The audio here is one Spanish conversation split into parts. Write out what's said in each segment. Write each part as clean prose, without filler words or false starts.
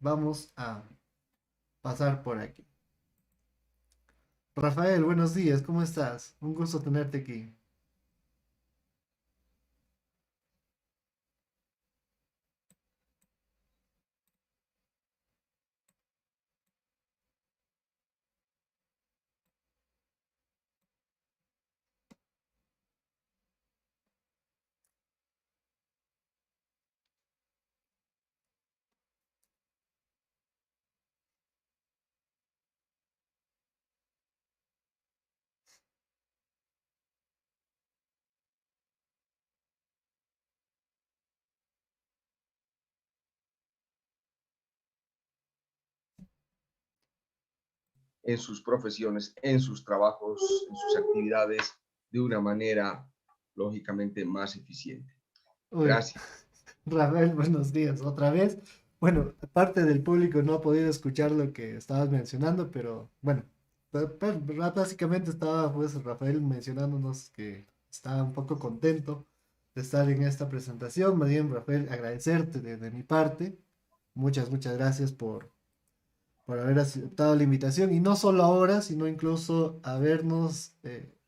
vamos a pasar por aquí. Rafael, buenos días, ¿cómo estás? Un gusto tenerte aquí. en sus profesiones, en sus trabajos, en sus actividades, de una manera lógicamente más eficiente. Uy, Gracias. Rafael, buenos días, otra vez. Bueno, parte del público no ha podido escuchar lo que estabas mencionando, pero bueno, básicamente estaba pues Rafael mencionándonos que estaba un poco contento de estar en esta presentación. Más bien, Rafael, agradecerte de mi parte. Muchas gracias por haber aceptado la invitación y no solo ahora, sino incluso habernos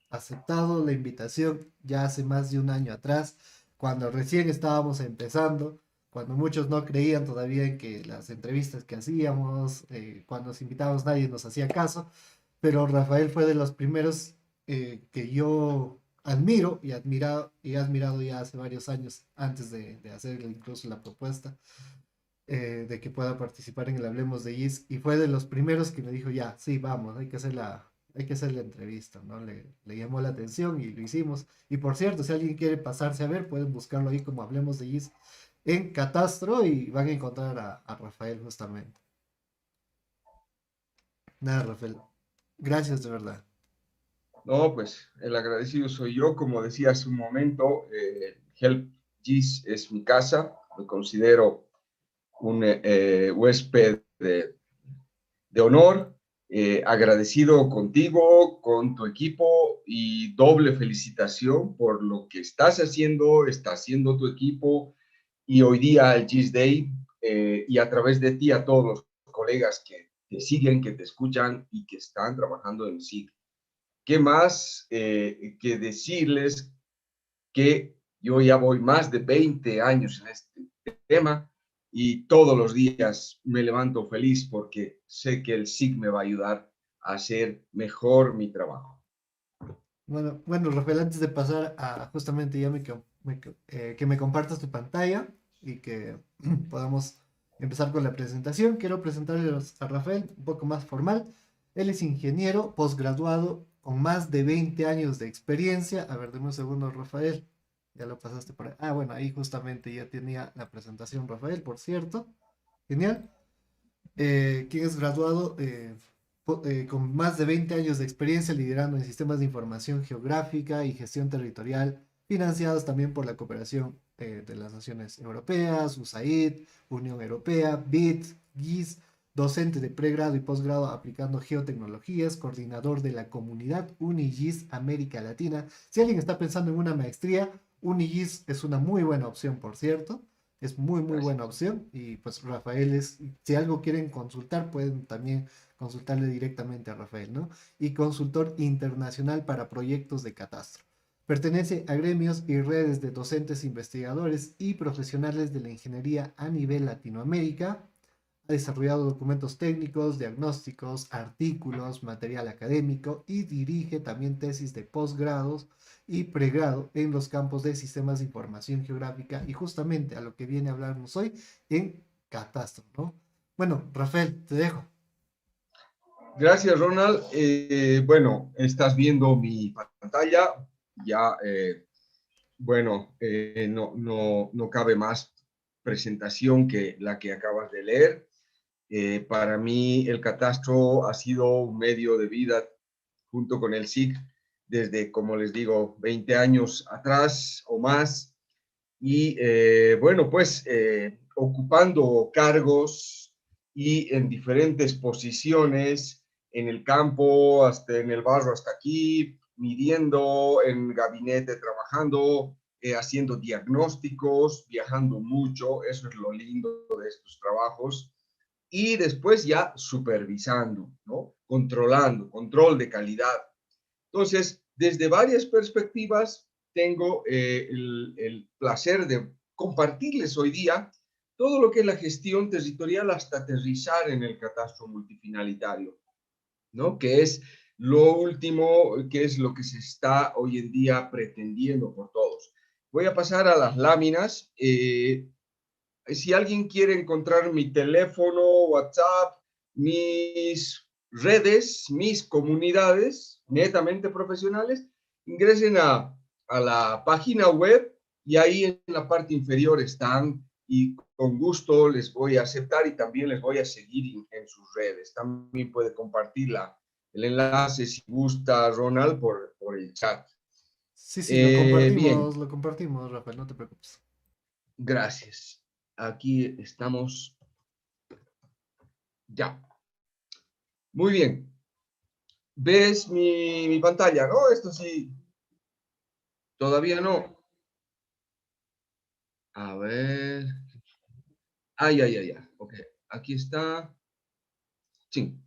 aceptado la invitación ya hace más de un año atrás, cuando recién estábamos empezando, cuando muchos no creían todavía en que las entrevistas que hacíamos, cuando nos invitábamos nadie nos hacía caso, pero Rafael fue de los primeros que yo admiro y he admirado ya hace varios años antes de hacer incluso la propuesta de que pueda participar en el Hablemos de Is y fue de los primeros que me dijo, ya, sí, vamos, hay que hacer la entrevista, ¿no? Le llamó la atención y lo hicimos. Y por cierto, si alguien quiere pasarse a ver, pueden buscarlo ahí como Hablemos de Is en Catastro y van a encontrar a Rafael justamente. Nada, Rafael, gracias de verdad. No, pues el agradecido soy yo, como decía hace un momento, Help Gis es mi casa, me considero un huésped de honor, agradecido contigo, con tu equipo y doble felicitación por lo que estás haciendo, está haciendo tu equipo y hoy día el GIS Day y a través de ti a todos los colegas que te siguen, que te escuchan y que están trabajando en SIG. ¿Qué más que decirles que yo ya voy más de 20 años en este tema y todos los días me levanto feliz porque sé que el SIG me va a ayudar a hacer mejor mi trabajo. Bueno, Rafael, antes de pasar a justamente ya que me compartas tu pantalla y que podamos empezar con la presentación, quiero presentarles a Rafael un poco más formal. Él es ingeniero posgraduado con más de 20 años de experiencia. A ver, deme un segundo, Rafael. Ya lo pasaste por ahí. Ah, bueno, ahí justamente ya tenía la presentación, Rafael, por cierto. Genial. Quien es graduado con más de 20 años de experiencia liderando en sistemas de información geográfica y gestión territorial, financiados también por la cooperación de las naciones europeas, USAID, Unión Europea, BID, GIS, docente de pregrado y posgrado aplicando geotecnologías, coordinador de la comunidad UNIGIS América Latina. Si alguien está pensando en una maestría, UNIGIS es una muy buena opción, por cierto. Es muy buena Gracias. opción y pues Rafael es, si algo quieren consultar, pueden también consultarle directamente a Rafael, ¿no? Y consultor internacional para proyectos de catastro. Pertenece a gremios y redes de docentes, investigadores y profesionales de la ingeniería a nivel Latinoamérica. Ha desarrollado documentos técnicos, diagnósticos, artículos, material académico y dirige también tesis de posgrados y pregrado en los campos de sistemas de información geográfica y justamente a lo que viene a hablarnos hoy en catastro, ¿no? Bueno, Rafael, te dejo. Gracias, Ronald. Bueno, estás viendo mi pantalla. Ya, no cabe más presentación que la que acabas de leer. Para mí, el catastro ha sido un medio de vida junto con el SIG desde, como les digo, 20 años atrás o más. Y bueno, pues ocupando cargos y en diferentes posiciones en el campo, hasta en el barro, hasta aquí, midiendo en gabinete, trabajando, haciendo diagnósticos, viajando mucho, eso es lo lindo de estos trabajos y después ya supervisando, ¿no? Controlando, control de calidad. Entonces, desde varias perspectivas, tengo el placer de compartirles hoy día todo lo que es la gestión territorial hasta aterrizar en el catastro multifinalitario, ¿no? Que es lo último, que es lo que se está hoy en día pretendiendo por todos. Voy a pasar a las láminas. Si alguien quiere encontrar mi teléfono, WhatsApp, mis redes, mis comunidades netamente profesionales, ingresen a la página web y ahí en la parte inferior están y con gusto les voy a aceptar y también les voy a seguir en sus redes. También puede compartir el enlace si gusta, Ronald, por el chat. Sí, sí, Bien, lo compartimos, Rafael, no te preocupes. gracias. Aquí estamos ya. Muy bien. ¿Ves mi pantalla? No, esto sí, todavía no. A ver. Ay, ay, ay, ay. Ok, aquí está. Sí,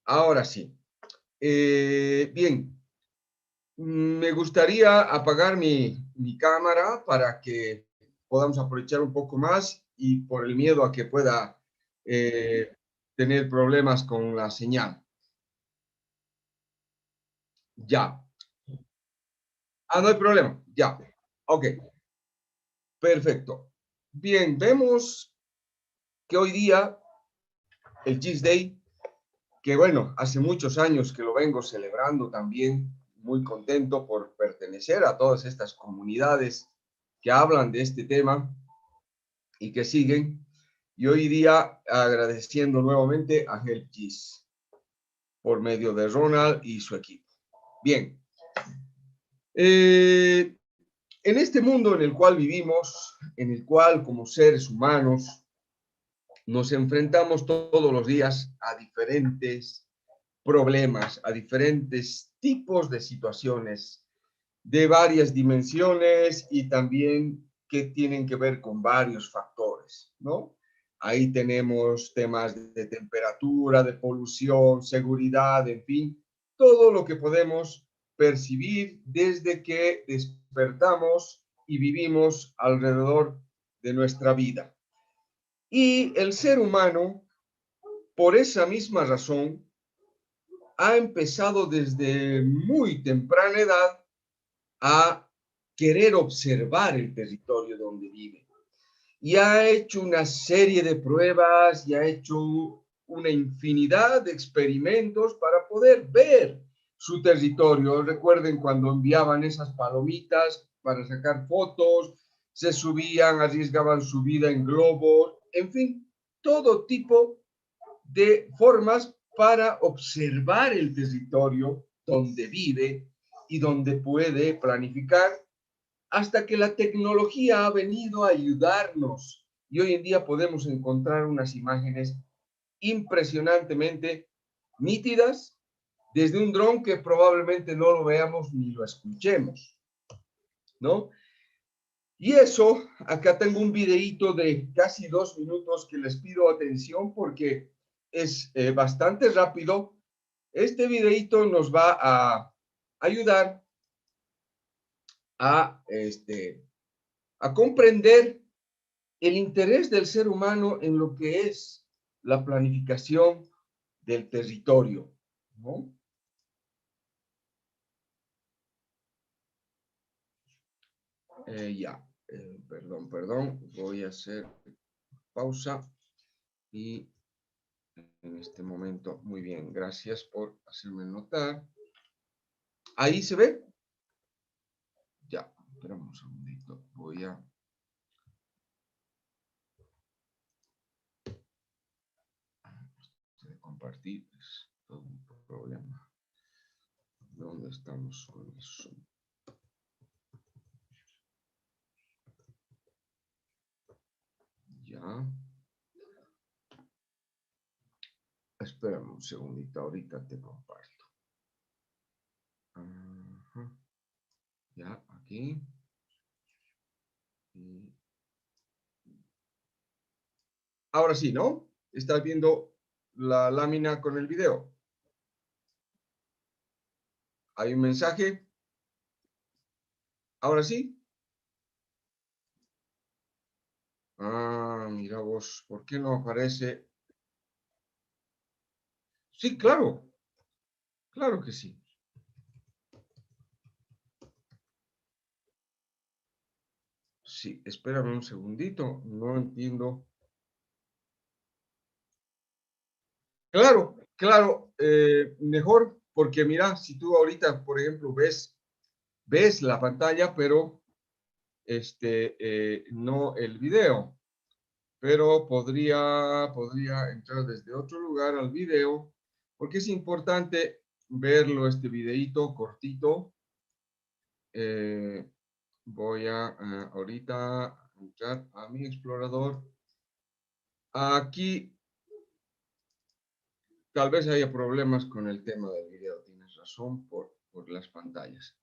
ahora sí. Bien, me gustaría apagar mi cámara para que podamos aprovechar un poco más y por el miedo a que pueda tener problemas con la señal. Ya. Ah, no hay problema. Ya. Ok, perfecto. Bien, vemos que hoy día el Cheese Day, que bueno, hace muchos años que lo vengo celebrando también, muy contento por pertenecer a todas estas comunidades que hablan de este tema y que siguen. Y hoy día agradeciendo nuevamente a Help Cheese por medio de Ronald y su equipo. Bien, en este mundo en el cual vivimos, en el cual como seres humanos nos enfrentamos todos los días a diferentes problemas, a diferentes tipos de situaciones de varias dimensiones y también que tienen que ver con varios factores, ¿no? Ahí tenemos temas de temperatura, de polución, seguridad, en fin, todo lo que podemos percibir desde que despertamos y vivimos alrededor de nuestra vida. Y el ser humano, por esa misma razón, ha empezado desde muy temprana edad a querer observar el territorio donde vive. Y ha hecho una serie de pruebas y ha hecho una infinidad de experimentos para poder ver su territorio. Recuerden cuando enviaban esas palomitas para sacar fotos, se subían, arriesgaban su vida en globos, en fin, todo tipo de formas para observar el territorio donde vive y donde puede planificar, hasta que la tecnología ha venido a ayudarnos y hoy en día podemos encontrar unas imágenes impresionantemente nítidas desde un dron que probablemente no lo veamos ni lo escuchemos, ¿no? Y eso, acá tengo un videíto de casi 2 minutos que les pido atención porque es bastante rápido. Este videíto nos va a ayudar a comprender el interés del ser humano en lo que es la planificación del territorio, ¿no? Ya, perdón, voy a hacer pausa y en este momento, muy bien, gracias por hacerme notar. ¿Ahí se ve? Ya, esperamos un segundito, voy a... compartir, es todo un problema. ¿Dónde estamos con eso? Ya. Espérame un segundito, ahorita te comparto. Ajá. Ya, aquí. Y Ahora sí, ¿no? Estás viendo la lámina con el video. Hay un mensaje. Ahora sí. Ah, mira vos, ¿por qué no aparece? Sí, claro, claro que sí. Sí, espérame un segundito, no entiendo. Claro, claro, mejor, porque mira, si tú ahorita, por ejemplo, ves la pantalla, pero no el video, pero podría entrar desde otro lugar al video, porque es importante verlo, este videito cortito. Eh, Voy a ahorita entrar a mi explorador. Aquí tal vez haya problemas con el tema del video, tienes razón, por las pantallas.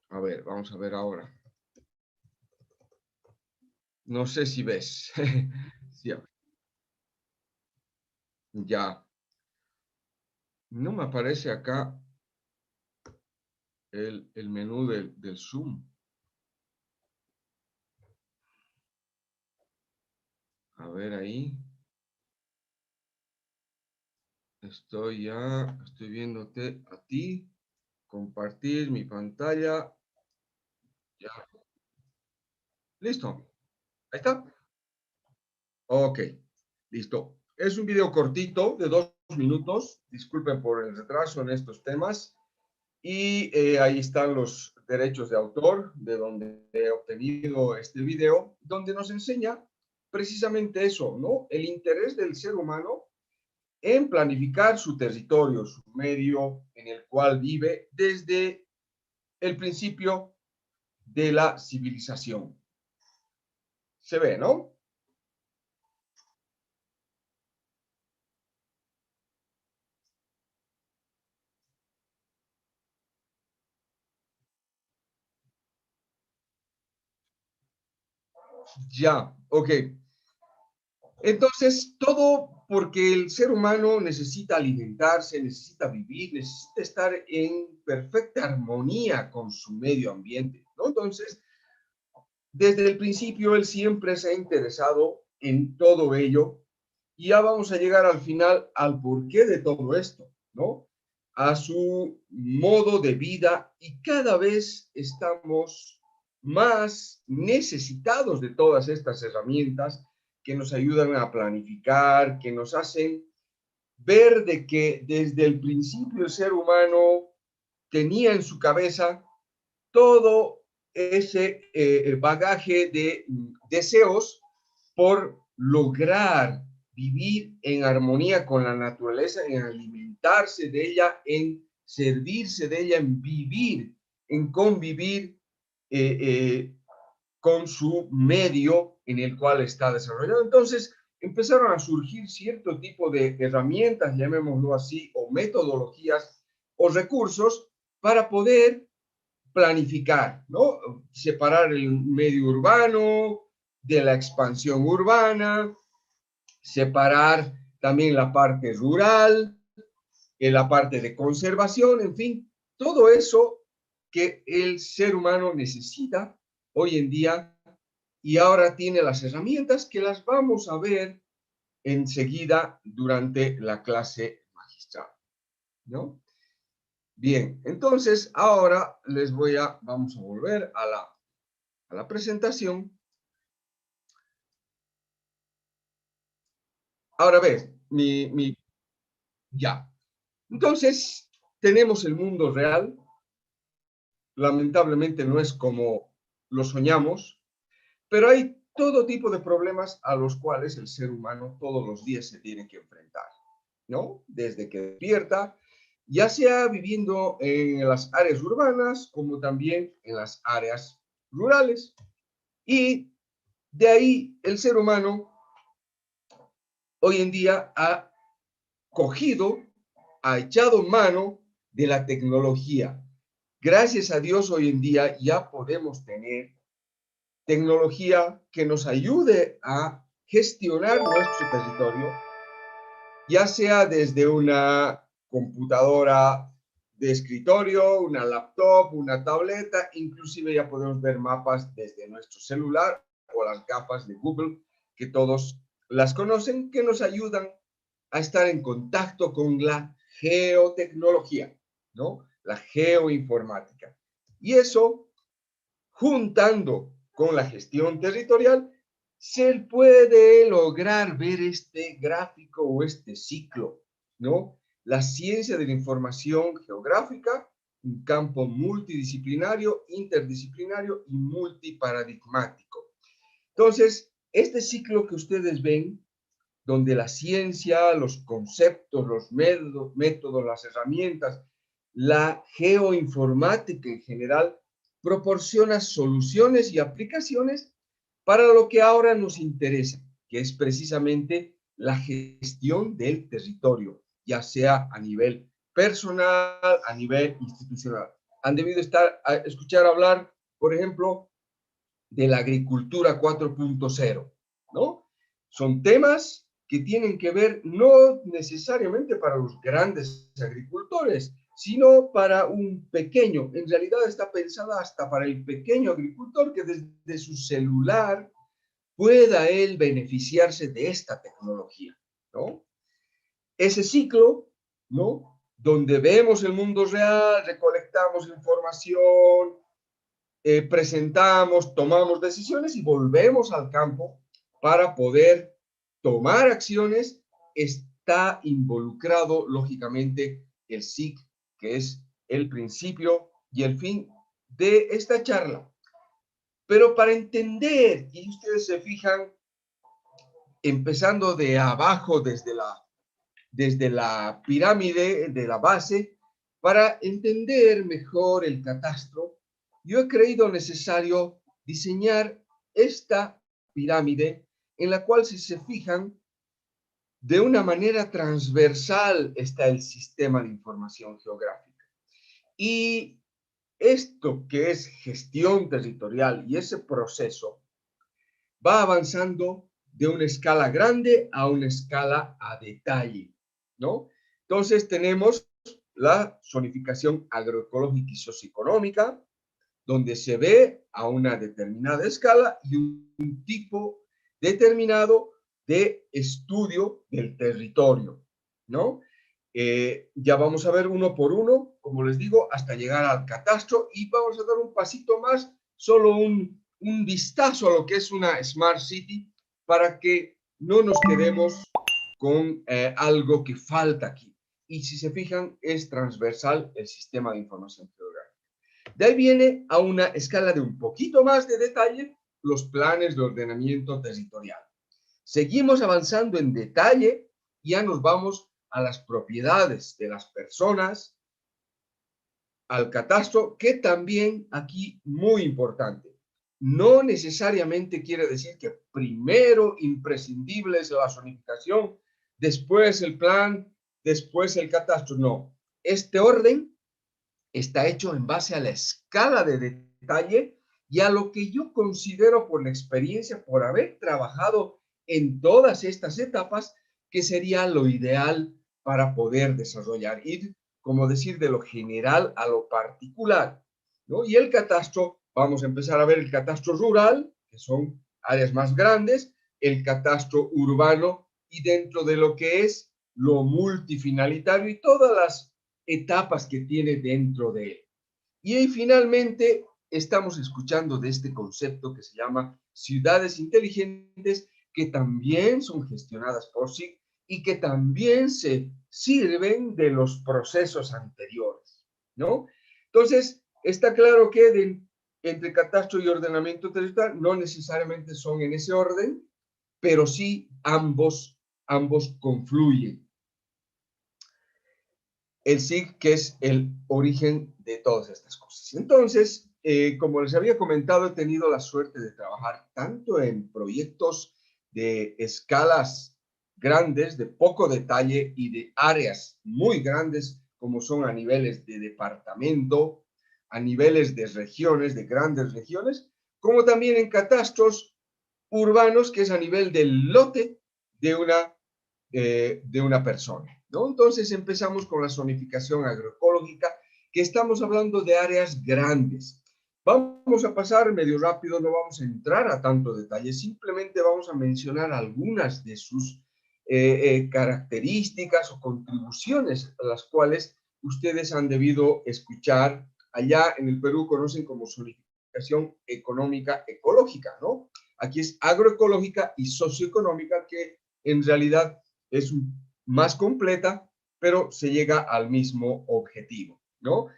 A ver, vamos a ver ahora. No sé si ves. Sí, ya. No me aparece acá el menú del Zoom. A ver ahí. Estoy viéndote a ti. Compartir mi pantalla. Ya. Listo. Ahí está. Ok, listo. Es un video cortito de 2 minutos. Disculpen por el retraso en estos temas. Y ahí están los derechos de autor, de donde he obtenido este video, donde nos enseña precisamente eso, ¿no? El interés del ser humano en planificar su territorio, su medio en el cual vive desde el principio de la civilización. Se ve, ¿no? Ya, ok. Entonces, todo porque el ser humano necesita alimentarse, necesita vivir, necesita estar en perfecta armonía con su medio ambiente, ¿no? Entonces, desde el principio, él siempre se ha interesado en todo ello y ya vamos a llegar al final al porqué de todo esto, ¿no? A su modo de vida y cada vez estamos más necesitados de todas estas herramientas que nos ayudan a planificar, que nos hacen ver de que desde el principio el ser humano tenía en su cabeza todo ese bagaje de deseos por lograr vivir en armonía con la naturaleza, en alimentarse de ella, en servirse de ella, en vivir, en convivir eh, eh, con su medio en el cual está desarrollado. Entonces, empezaron a surgir cierto tipo de herramientas, llamémoslo así, o metodologías o recursos para poder planificar, ¿no? Separar el medio urbano de la expansión urbana, separar también la parte rural, la parte de conservación, en fin, todo eso que el ser humano necesita hoy en día y ahora tiene las herramientas que las vamos a ver enseguida durante la clase magistral, ¿no? Bien, entonces ahora vamos a volver a la presentación. Ahora ves, ya. Entonces, tenemos el mundo real. Lamentablemente no es como lo soñamos, pero hay todo tipo de problemas a los cuales el ser humano todos los días se tiene que enfrentar, ¿no? Desde que despierta, ya sea viviendo en las áreas urbanas como también en las áreas rurales. Y de ahí el ser humano hoy en día ha cogido, ha echado mano de la tecnología. Gracias a Dios hoy en día ya podemos tener tecnología que nos ayude a gestionar nuestro territorio, ya sea desde una computadora de escritorio, una laptop, una tableta, inclusive ya podemos ver mapas desde nuestro celular o las gafas de Google, que todos las conocen, que nos ayudan a estar en contacto con la geotecnología, ¿no? La geoinformática. Y eso, juntando con la gestión territorial, se puede lograr ver este gráfico o este ciclo, ¿no? La ciencia de la información geográfica, un campo multidisciplinario, interdisciplinario y multiparadigmático. Entonces, este ciclo que ustedes ven, donde la ciencia, los conceptos, los métodos, las herramientas, la geoinformática en general, proporciona soluciones y aplicaciones para lo que ahora nos interesa, que es precisamente la gestión del territorio, ya sea a nivel personal, a nivel institucional. Han debido escuchar hablar, por ejemplo, de la agricultura 4.0, ¿no? Son temas que tienen que ver no necesariamente para los grandes agricultores, sino para un pequeño. En realidad está pensada hasta para el pequeño agricultor que desde su celular pueda él beneficiarse de esta tecnología, ¿no? Ese ciclo, ¿no? Donde vemos el mundo real, recolectamos información, presentamos, tomamos decisiones y volvemos al campo para poder tomar acciones, está involucrado lógicamente el SIC, que es el principio y el fin de esta charla. Pero para entender, y ustedes se fijan, empezando de abajo, desde la pirámide de la base, para entender mejor el catastro, yo he creído necesario diseñar esta pirámide en la cual, si se fijan, de una manera transversal está el sistema de información geográfica. Y esto que es gestión territorial y ese proceso va avanzando de una escala grande a una escala a detalle, ¿no? Entonces tenemos la zonificación agroecológica y socioeconómica, donde se ve a una determinada escala y un tipo determinado de estudio del territorio, ¿no? Ya vamos a ver uno por uno, como les digo, hasta llegar al catastro y vamos a dar un pasito más, solo un vistazo a lo que es una Smart City para que no nos quedemos con algo que falta aquí. Y si se fijan, es transversal el sistema de información geográfica. De ahí viene a una escala de un poquito más de detalle los planes de ordenamiento territorial. Seguimos avanzando en detalle y ya nos vamos a las propiedades de las personas, al catastro, que también aquí muy importante. No necesariamente quiere decir que primero imprescindible es la zonificación, después el plan, después el catastro. No, este orden está hecho en base a la escala de detalle y a lo que yo considero por la experiencia, por haber trabajado en todas estas etapas, que sería lo ideal para poder desarrollar, ir, como decir, de lo general a lo particular, ¿no? Y el catastro, vamos a empezar a ver el catastro rural, que son áreas más grandes, el catastro urbano y dentro de lo que es lo multifinalitario y todas las etapas que tiene dentro de él. Y ahí finalmente estamos escuchando de este concepto que se llama ciudades inteligentes, que también son gestionadas por SIC y que también se sirven de los procesos anteriores, ¿no? Entonces, está claro que entre catastro y ordenamiento territorial no necesariamente son en ese orden, pero sí ambos confluyen. El SIG, que es el origen de todas estas cosas. Entonces, como les había comentado, he tenido la suerte de trabajar tanto en proyectos de escalas grandes, de poco detalle y de áreas muy grandes, como son a niveles de departamento, a niveles de regiones, de grandes regiones, como también en catastros urbanos, que es a nivel del lote de una persona, ¿no? Entonces empezamos con la zonificación agroecológica, que estamos hablando de áreas grandes. Vamos a pasar medio rápido, no vamos a entrar a tanto detalle, simplemente vamos a mencionar algunas de sus características o contribuciones a las cuales ustedes han debido escuchar. Allá en el Perú conocen como zonificación económica ecológica, ¿no? Aquí es agroecológica y socioeconómica, que en realidad es más completa, pero se llega al mismo objetivo, ¿no?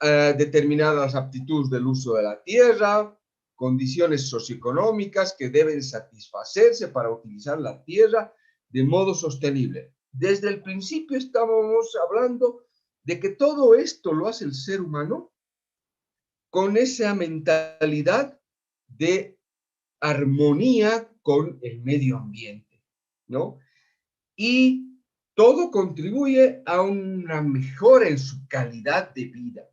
Determinadas aptitudes del uso de la tierra, condiciones socioeconómicas que deben satisfacerse para utilizar la tierra de modo sostenible. Desde el principio estábamos hablando de que todo esto lo hace el ser humano con esa mentalidad de armonía con el medio ambiente, ¿no? Y todo contribuye a una mejora en su calidad de vida.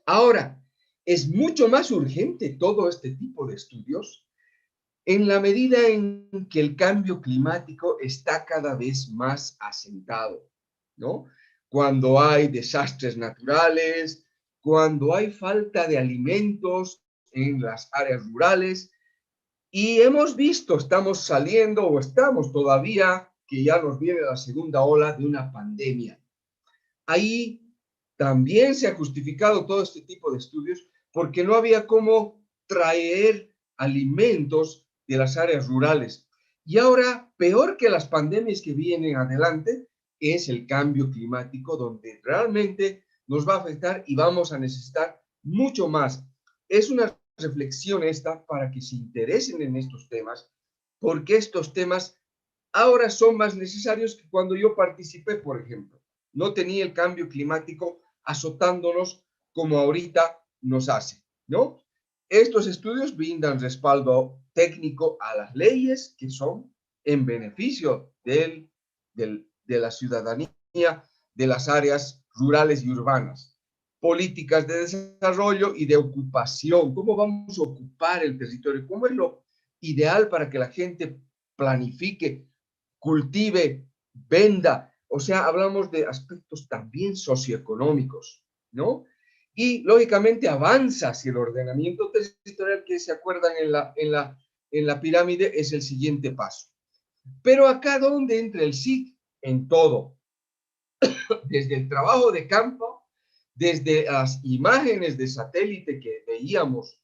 Ahora, es mucho más urgente todo este tipo de estudios en la medida en que el cambio climático está cada vez más asentado, ¿no? Cuando hay desastres naturales, cuando hay falta de alimentos en las áreas rurales, y hemos visto, estamos saliendo o estamos todavía, que ya nos viene la segunda ola de una pandemia. Ahí también se ha justificado todo este tipo de estudios porque no había cómo traer alimentos de las áreas rurales. Y ahora, peor que las pandemias que vienen adelante, es el cambio climático, donde realmente nos va a afectar y vamos a necesitar mucho más. Es una reflexión esta para que se interesen en estos temas, porque estos temas ahora son más necesarios que cuando yo participé, por ejemplo. No tenía el cambio climático azotándonos como ahorita nos hace, ¿no? Estos estudios brindan respaldo técnico a las leyes que son en beneficio de la ciudadanía de las áreas rurales y urbanas. Políticas de desarrollo y de ocupación. ¿Cómo vamos a ocupar el territorio? ¿Cómo es lo ideal para que la gente planifique, cultive, venda? O sea, hablamos de aspectos también socioeconómicos, ¿no? Y lógicamente avanza si el ordenamiento territorial que se acuerdan en la pirámide es el siguiente paso. Pero acá, ¿dónde entra el SIC? En todo. Desde el trabajo de campo, desde las imágenes de satélite que veíamos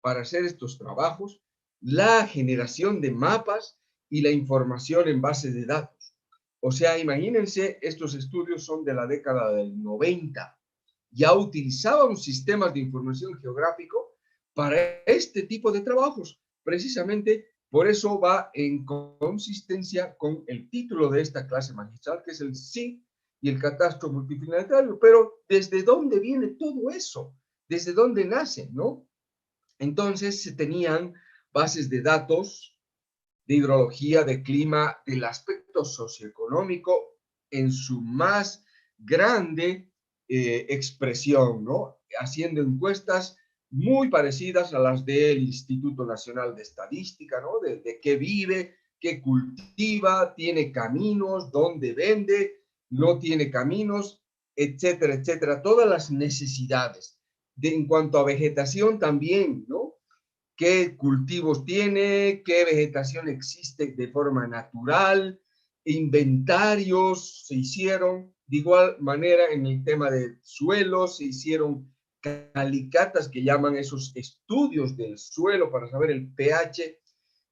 para hacer estos trabajos, la generación de mapas y la información en base de datos. O sea, imagínense, estos estudios son de la década del 90. Ya utilizaban sistemas de información geográfico para este tipo de trabajos. Precisamente por eso va en consistencia con el título de esta clase magistral, que es el SIG y el catastro multiplanetario. Pero ¿desde dónde viene todo eso? ¿Desde dónde nace, no? Entonces se tenían bases de datos de hidrología, de clima, del aspecto socioeconómico en su más grande expresión, ¿no? Haciendo encuestas muy parecidas a las del Instituto Nacional de Estadística, ¿no? De qué vive, qué cultiva, tiene caminos, dónde vende, no tiene caminos, etcétera, etcétera. Todas las necesidades. En cuanto a vegetación también, ¿no? Qué cultivos tiene, qué vegetación existe de forma natural, inventarios se hicieron, de igual manera en el tema de suelos se hicieron calicatas que llaman esos estudios del suelo para saber el pH,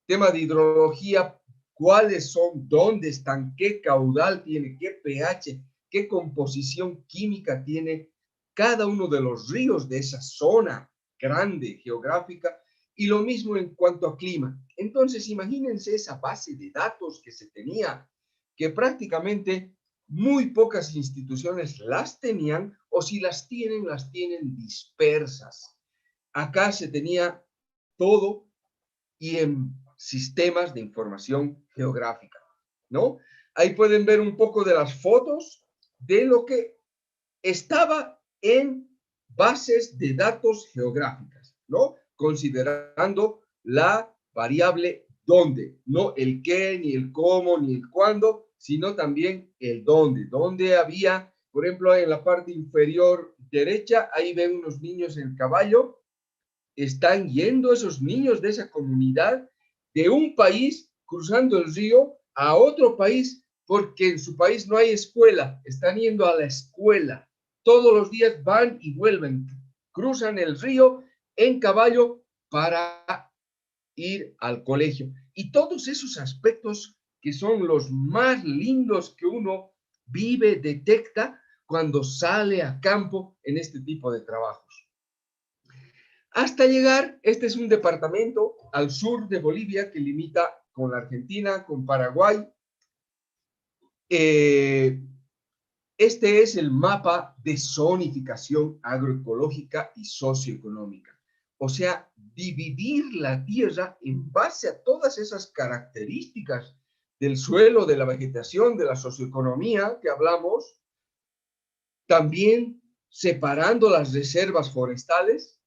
tema de hidrología, cuáles son, dónde están, qué caudal tiene, qué pH, qué composición química tiene cada uno de los ríos de esa zona grande geográfica, y lo mismo en cuanto a clima. Entonces, imagínense esa base de datos que se tenía, que prácticamente muy pocas instituciones las tenían, o si las tienen dispersas. Acá se tenía todo y en sistemas de información geográfica, ¿no? Ahí pueden ver un poco de las fotos de lo que estaba en bases de datos geográficas, ¿no? Considerando la variable dónde, no el qué, ni el cómo, ni el cuándo, sino también el dónde. Dónde había, por ejemplo, en la parte inferior derecha, ahí ven unos niños en caballo, están yendo esos niños de esa comunidad de un país cruzando el río a otro país porque en su país no hay escuela, están yendo a la escuela. Todos los días van y vuelven, cruzan el río en caballo para ir al colegio. Y todos esos aspectos que son los más lindos que uno vive, detecta cuando sale a campo en este tipo de trabajos. Hasta llegar, este es un departamento al sur de Bolivia que limita con la Argentina, con Paraguay. Este es el mapa de zonificación agroecológica y socioeconómica. O sea, dividir la tierra en base a todas esas características del suelo, de la vegetación, de la socioeconomía que hablamos, también separando las reservas forestales,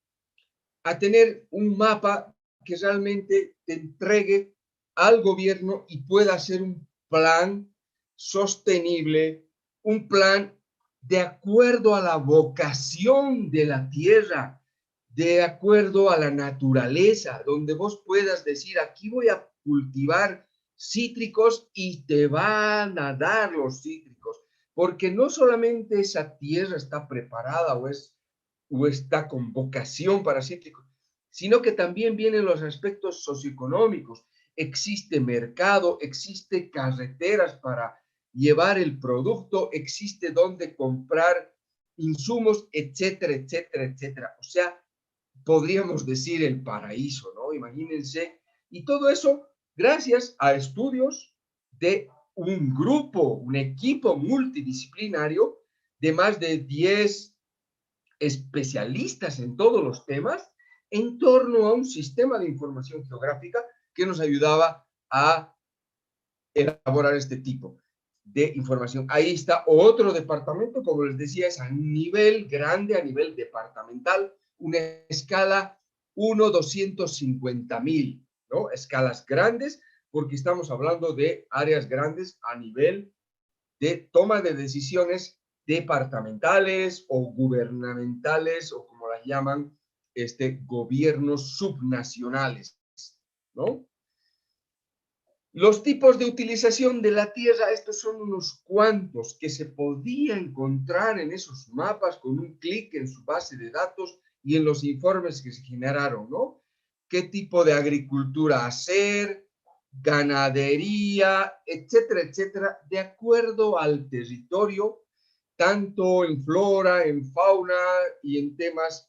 a tener un mapa que realmente te entregue al gobierno y pueda hacer un plan sostenible, un plan de acuerdo a la vocación de la tierra, de acuerdo a la naturaleza, donde vos puedas decir, aquí voy a cultivar cítricos y te van a dar los cítricos, porque no solamente esa tierra está preparada o está con vocación para cítricos, sino que también vienen los aspectos socioeconómicos. Existe mercado, existe carreteras para llevar el producto, existe donde comprar insumos, etcétera, etcétera, etcétera. O sea, podríamos decir el paraíso, ¿no? Imagínense. Y todo eso gracias a estudios de un grupo, un equipo multidisciplinario de más de 10 especialistas en todos los temas en torno a un sistema de información geográfica que nos ayudaba a elaborar este tipo de información. Ahí está otro departamento, como les decía, es a nivel grande, a nivel departamental, una escala 1/250,000, ¿no? Escalas grandes, porque estamos hablando de áreas grandes a nivel de toma de decisiones departamentales o gubernamentales o como las llaman, gobiernos subnacionales, ¿no? Los tipos de utilización de la tierra, estos son unos cuantos que se podía encontrar en esos mapas con un clic en su base de datos y en los informes que se generaron, ¿no? ¿Qué tipo de agricultura hacer? Ganadería, etcétera, etcétera, de acuerdo al territorio, tanto en flora, en fauna y en temas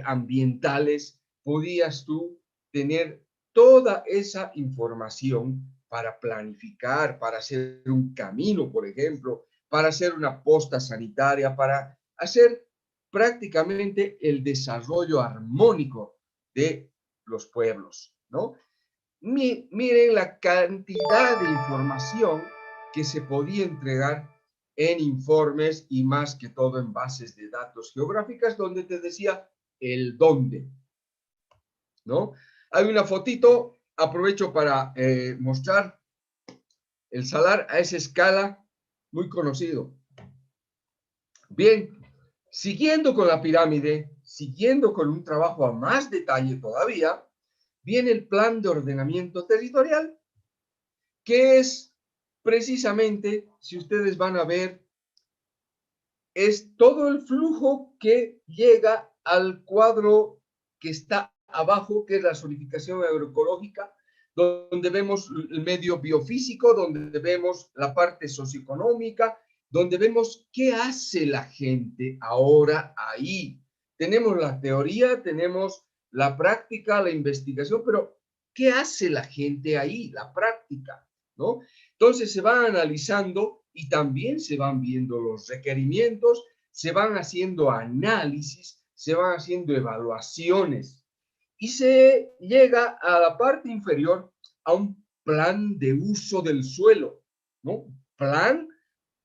ambientales, podías tú tener toda esa información para planificar, para hacer un camino, por ejemplo, para hacer una posta sanitaria, para hacer prácticamente el desarrollo armónico de los pueblos, ¿no? Miren la cantidad de información que se podía entregar en informes y más que todo en bases de datos geográficas donde te decía el dónde, ¿no? Hay una fotito, aprovecho para mostrar el salar a esa escala, muy conocido. Bien, siguiendo con la pirámide, siguiendo con un trabajo a más detalle todavía, viene el plan de ordenamiento territorial, que es precisamente, si ustedes van a ver, es todo el flujo que llega al cuadro que está abajo, que es la zonificación agroecológica, donde vemos el medio biofísico, donde vemos la parte socioeconómica, donde vemos qué hace la gente ahora ahí. Tenemos la teoría, tenemos la práctica, la investigación, pero ¿qué hace la gente ahí? La práctica, ¿no? Entonces se va analizando y también se van viendo los requerimientos, se van haciendo análisis, se van haciendo evaluaciones y se llega a la parte inferior a un plan de uso del suelo, ¿no? Plan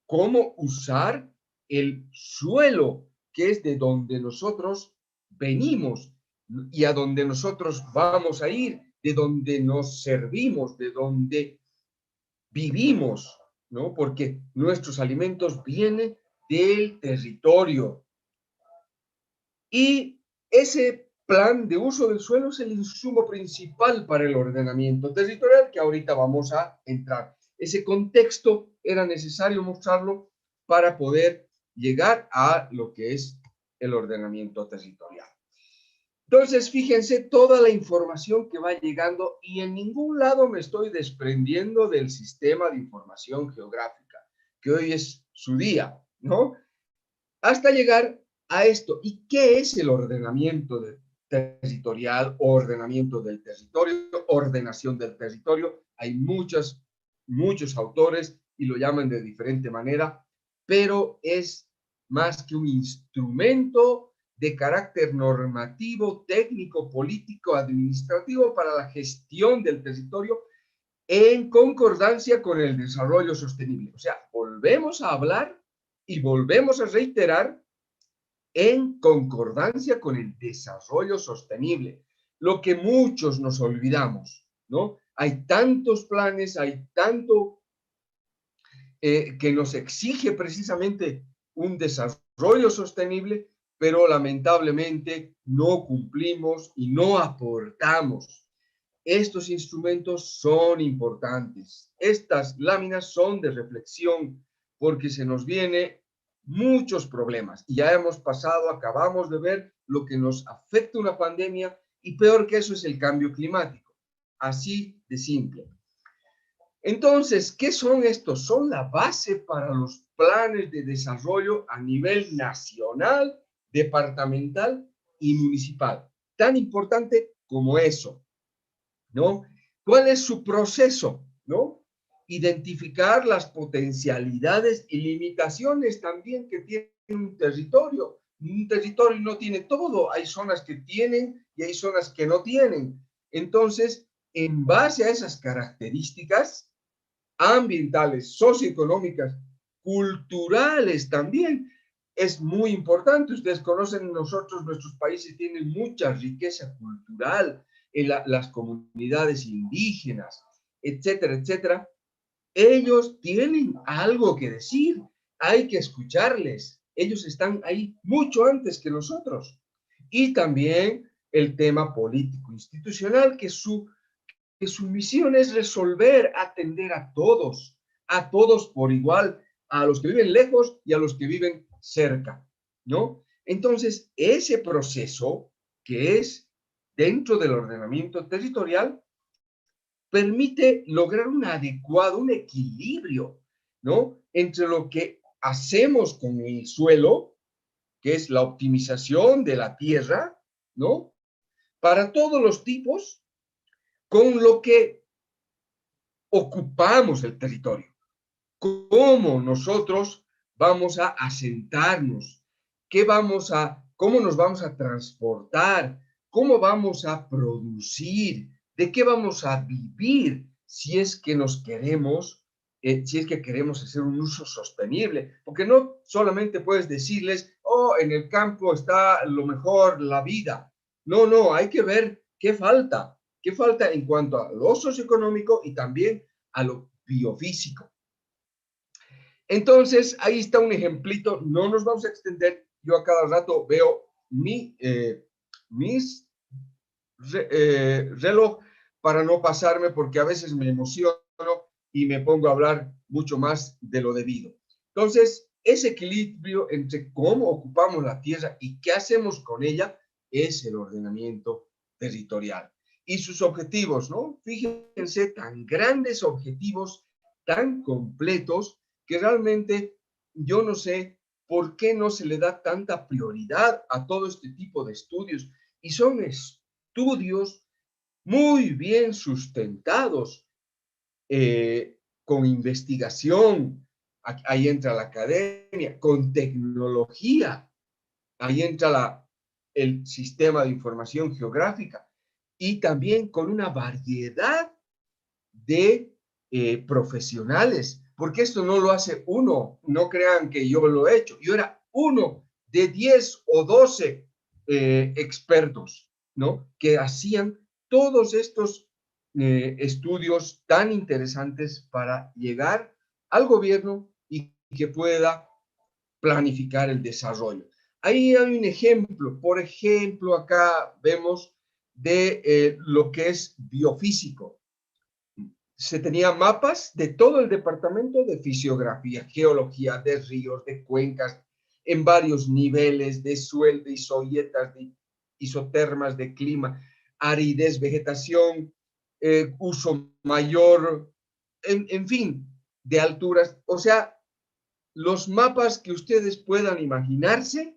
cómo usar el suelo, que es de donde nosotros venimos y a donde nosotros vamos a ir de donde nos servimos, de donde vivimos, ¿no? Porque nuestros alimentos vienen del territorio. Y ese plan de uso del suelo es el insumo principal para el ordenamiento territorial que ahorita vamos a entrar. Ese contexto era necesario mostrarlo para poder llegar a lo que es el ordenamiento territorial. Entonces, fíjense toda la información que va llegando y en ningún lado me estoy desprendiendo del sistema de información geográfica, que hoy es su día, ¿no? Hasta llegar a esto. ¿Y qué es el ordenamiento territorial, ordenamiento del territorio, ordenación del territorio? Hay muchos autores y lo llaman de diferente manera, pero es más que un instrumento de carácter normativo, técnico, político, administrativo para la gestión del territorio en concordancia con el desarrollo sostenible. O sea, volvemos a hablar y volvemos a reiterar en concordancia con el desarrollo sostenible, lo que muchos nos olvidamos, ¿no? Hay tantos planes, hay tanto que nos exige precisamente un desarrollo sostenible, pero lamentablemente no cumplimos y no aportamos. Estos instrumentos son importantes. Estas láminas son de reflexión porque se nos viene muchos problemas. Y ya hemos pasado, acabamos de ver lo que nos afecta una pandemia y peor que eso es el cambio climático. Así de simple. Entonces, ¿qué son estos? Son la base para los planes de desarrollo a nivel nacional, departamental y municipal. Tan importante como eso, ¿no? ¿Cuál es su proceso, no? Identificar las potencialidades y limitaciones también que tiene un territorio. Un territorio no tiene todo, hay zonas que tienen y hay zonas que no tienen. Entonces, en base a esas características ambientales, socioeconómicas, culturales también, es muy importante. Ustedes conocen nosotros, nuestros países tienen mucha riqueza cultural, en las comunidades indígenas, etcétera, etcétera. Ellos tienen algo que decir, hay que escucharles. Ellos están ahí mucho antes que nosotros. Y también el tema político institucional, que su misión es resolver, atender a todos por igual, a los que viven lejos y a los que viven cerca, ¿no? Entonces, ese proceso que es dentro del ordenamiento territorial permite lograr un adecuado, un equilibrio, ¿no? Entre lo que hacemos con el suelo, que es la optimización de la tierra, ¿no? Para todos los tipos, con lo que ocupamos el territorio, cómo nosotros vamos a asentarnos, cómo nos vamos a transportar, cómo vamos a producir, de qué vamos a vivir si es que si es que queremos hacer un uso sostenible, porque no solamente puedes decirles, oh, en el campo está lo mejor, la vida. No, no, hay que ver qué falta en cuanto a lo socioeconómico y también a lo biofísico. Entonces, ahí está un ejemplito, no nos vamos a extender, yo a cada rato veo mis reloj para no pasarme porque a veces me emociono y me pongo a hablar mucho más de lo debido. Entonces, ese equilibrio entre cómo ocupamos la tierra y qué hacemos con ella es el ordenamiento territorial. Y sus objetivos, ¿no? Fíjense, tan grandes objetivos, tan completos, que realmente yo no sé por qué no se le da tanta prioridad a todo este tipo de estudios. Y son estudios muy bien sustentados, con investigación, ahí entra la academia, con tecnología, ahí entra el sistema de información geográfica y también con una variedad de profesionales, porque esto no lo hace uno, no crean que yo lo he hecho, yo era uno de 10 o 12 expertos, ¿no? Que hacían todos estos estudios tan interesantes para llegar al gobierno y que pueda planificar el desarrollo. Ahí hay un ejemplo, por ejemplo, acá vemos de lo que es biofísico. Se tenía mapas de todo el departamento de fisiografía, geología, de ríos, de cuencas, en varios niveles de suelo, de isoietas, de isotermas, de clima, aridez, vegetación, uso mayor, en fin, de alturas. O sea, los mapas que ustedes puedan imaginarse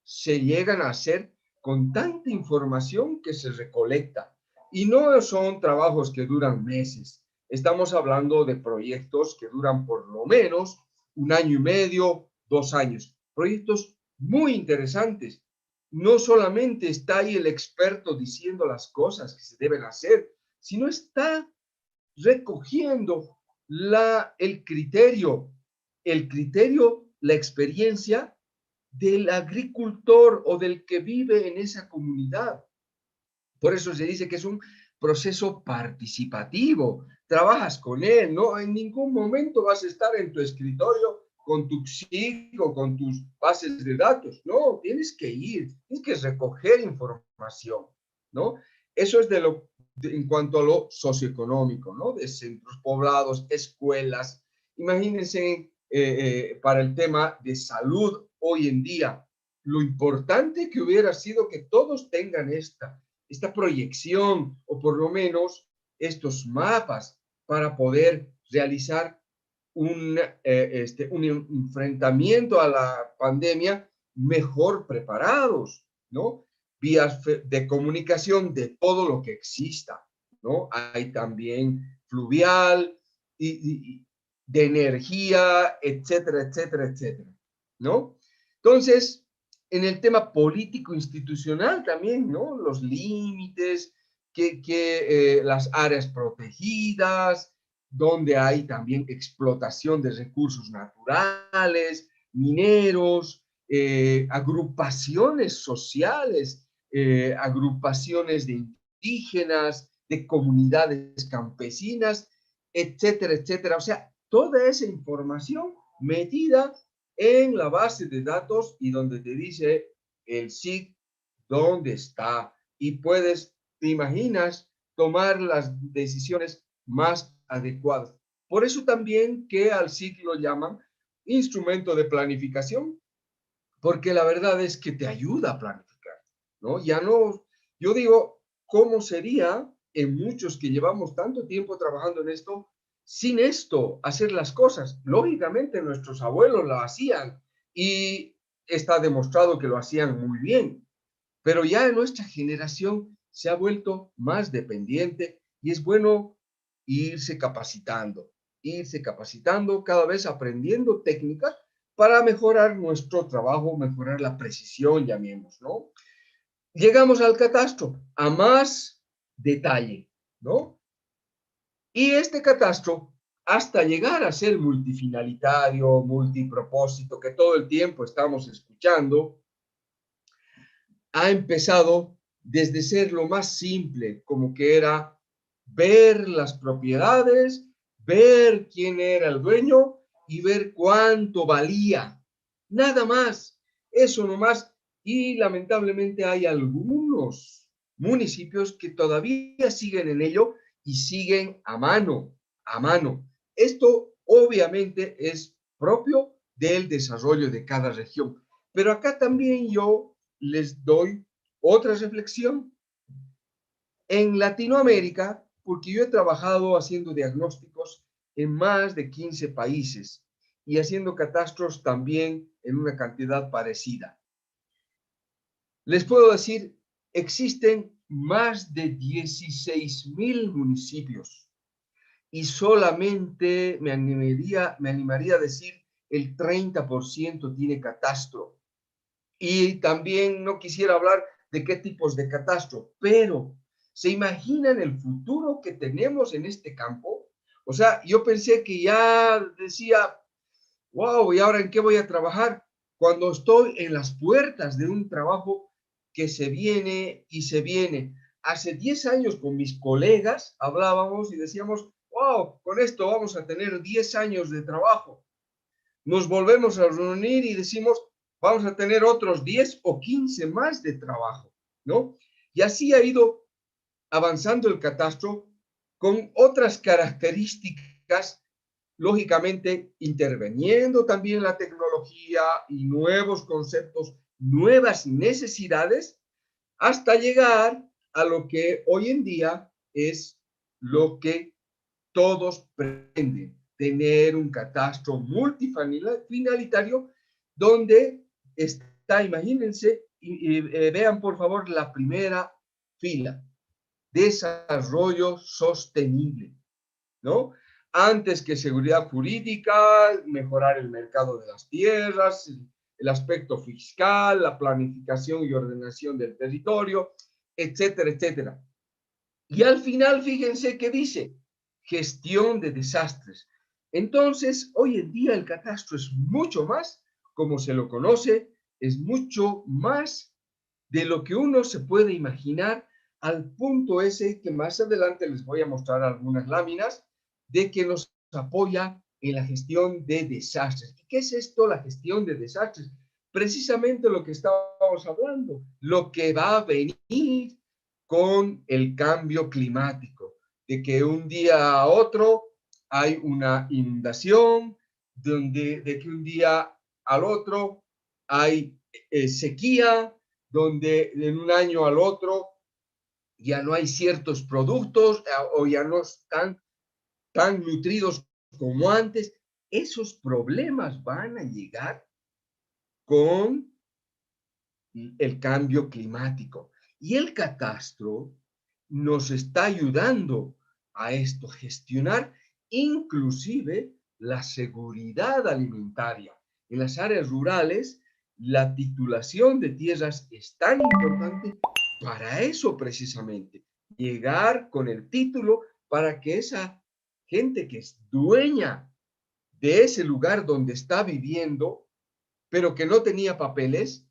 se llegan a hacer con tanta información que se recolecta. Y no son trabajos que duran meses. Estamos hablando de proyectos que duran por lo menos 1 año y medio, 2 años. Proyectos muy interesantes. No solamente está ahí el experto diciendo las cosas que se deben hacer, sino está recogiendo el criterio, la experiencia del agricultor o del que vive en esa comunidad. Por eso se dice que es un proceso participativo. Trabajas con él, ¿no? En ningún momento vas a estar en tu escritorio con tu SIG o con tus bases de datos. No, tienes que ir, tienes que recoger información, ¿no? Eso es en cuanto a lo socioeconómico, ¿no? De centros poblados, escuelas. Imagínense para el tema de salud hoy en día, lo importante que hubiera sido que todos tengan esta proyección o por lo menos estos mapas para poder realizar un enfrentamiento a la pandemia mejor preparados, ¿no? Vías de comunicación de todo lo que exista, ¿no? Hay también fluvial y de energía, etcétera, etcétera, etcétera, ¿no? Entonces, en el tema político institucional también, ¿no? Los límites, las áreas protegidas, donde hay también explotación de recursos naturales, mineros, agrupaciones sociales, agrupaciones de indígenas, de comunidades campesinas, etcétera, etcétera. O sea, toda esa información metida en la base de datos y donde te dice el SIG dónde está y puedes, te imaginas, tomar las decisiones más adecuadas. Por eso también que al SIG lo llaman instrumento de planificación, porque la verdad es que te ayuda a planificar, ¿no? Ya no, yo digo, ¿cómo sería en muchos que llevamos tanto tiempo trabajando en esto, sin esto, hacer las cosas? Lógicamente nuestros abuelos lo hacían y está demostrado que lo hacían muy bien, pero ya en nuestra generación se ha vuelto más dependiente y es bueno irse capacitando, cada vez aprendiendo técnicas para mejorar nuestro trabajo, mejorar la precisión, llamemos, ¿no? Llegamos al catastro, a más detalle, ¿no? Y este catastro, hasta llegar a ser multifinalitario, multipropósito, que todo el tiempo estamos escuchando, ha empezado desde ser lo más simple, como que era ver las propiedades, ver quién era el dueño y ver cuánto valía. Nada más, eso nomás. Y lamentablemente hay algunos municipios que todavía siguen en ello y siguen a mano, a mano. Esto obviamente es propio del desarrollo de cada región. Pero acá también yo les doy otra reflexión. En Latinoamérica, porque yo he trabajado haciendo diagnósticos en más de 15 países y haciendo catastros también en una cantidad parecida. Les puedo decir, existen más de 16,000 municipios y solamente me animaría a decir el 30% tiene catastro. Y también no quisiera hablar de qué tipos de catastro, pero ¿se imaginan el futuro que tenemos en este campo? O sea, yo pensé que ya decía, wow, ¿y ahora en qué voy a trabajar? Cuando estoy en las puertas de un trabajo que se viene y se viene. hace 10 años con mis colegas hablábamos y decíamos, wow, con esto vamos a tener 10 años de trabajo. Nos volvemos a reunir y decimos, vamos a tener otros 10 o 15 más de trabajo, ¿no? Y así ha ido avanzando el catastro con otras características, lógicamente interviniendo también la tecnología y nuevos conceptos, nuevas necesidades, hasta llegar a lo que hoy en día es lo que todos pretenden, tener un catastro multifinalitario donde está, imagínense, y vean por favor la primera fila, desarrollo sostenible, ¿no? Antes que seguridad jurídica, mejorar el mercado de las tierras, el aspecto fiscal, la planificación y ordenación del territorio, etcétera, etcétera. Y al final, fíjense qué dice, gestión de desastres. Entonces, hoy en día el catastro es mucho más, como se lo conoce, es mucho más de lo que uno se puede imaginar, al punto ese que más adelante les voy a mostrar algunas láminas, de que nos apoya en la gestión de desastres. ¿Y qué es esto, la gestión de desastres? Precisamente lo que estábamos hablando, lo que va a venir con el cambio climático, de que un día a otro hay una inundación, de que un día al otro hay sequía, donde en un año al otro ya no hay ciertos productos o ya no están tan nutridos como antes. Esos problemas van a llegar con el cambio climático. Y el catastro nos está ayudando a esto, gestionar inclusive la seguridad alimentaria. En las áreas rurales, la titulación de tierras es tan importante para eso precisamente, llegar con el título para que esa gente que es dueña de ese lugar donde está viviendo, pero que no tenía papeles,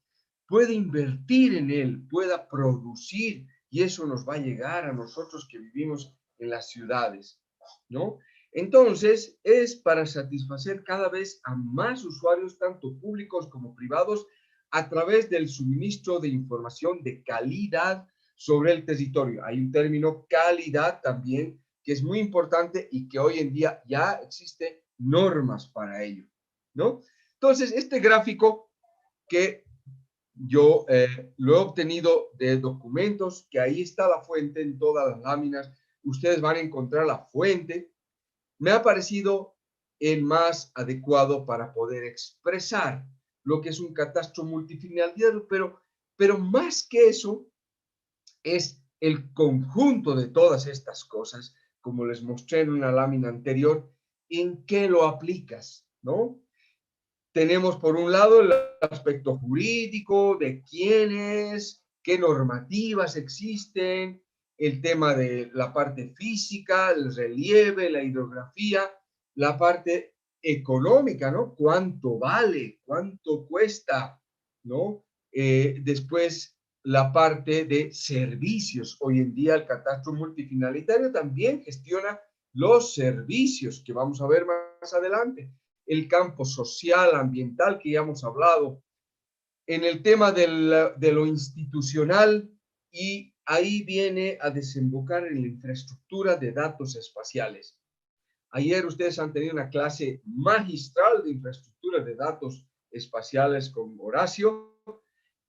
puede invertir en él, pueda producir, y eso nos va a llegar a nosotros que vivimos en las ciudades, ¿no? Entonces, es para satisfacer cada vez a más usuarios, tanto públicos como privados, a través del suministro de información de calidad sobre el territorio. Hay un término calidad también que es muy importante y que hoy en día ya existen normas para ello, ¿no? Entonces, este gráfico que yo lo he obtenido de documentos, que ahí está la fuente en todas las láminas, ustedes van a encontrar la fuente, me ha parecido el más adecuado para poder expresar lo que es un catastro multifinanciero, pero más que eso, es el conjunto de todas estas cosas, como les mostré en una lámina anterior, en qué lo aplicas, ¿no? Tenemos por un lado el aspecto jurídico de quiénes, qué normativas existen, el tema de la parte física, el relieve, la hidrografía, la parte económica, ¿no? ¿Cuánto vale? ¿Cuánto cuesta? ¿No? Después la parte de servicios. Hoy en día el catastro multifinalitario también gestiona los servicios que vamos a ver más adelante, el campo social, ambiental, que ya hemos hablado, en el tema de lo institucional, y ahí viene a desembocar en la infraestructura de datos espaciales. Ayer ustedes han tenido una clase magistral de infraestructura de datos espaciales con Horacio,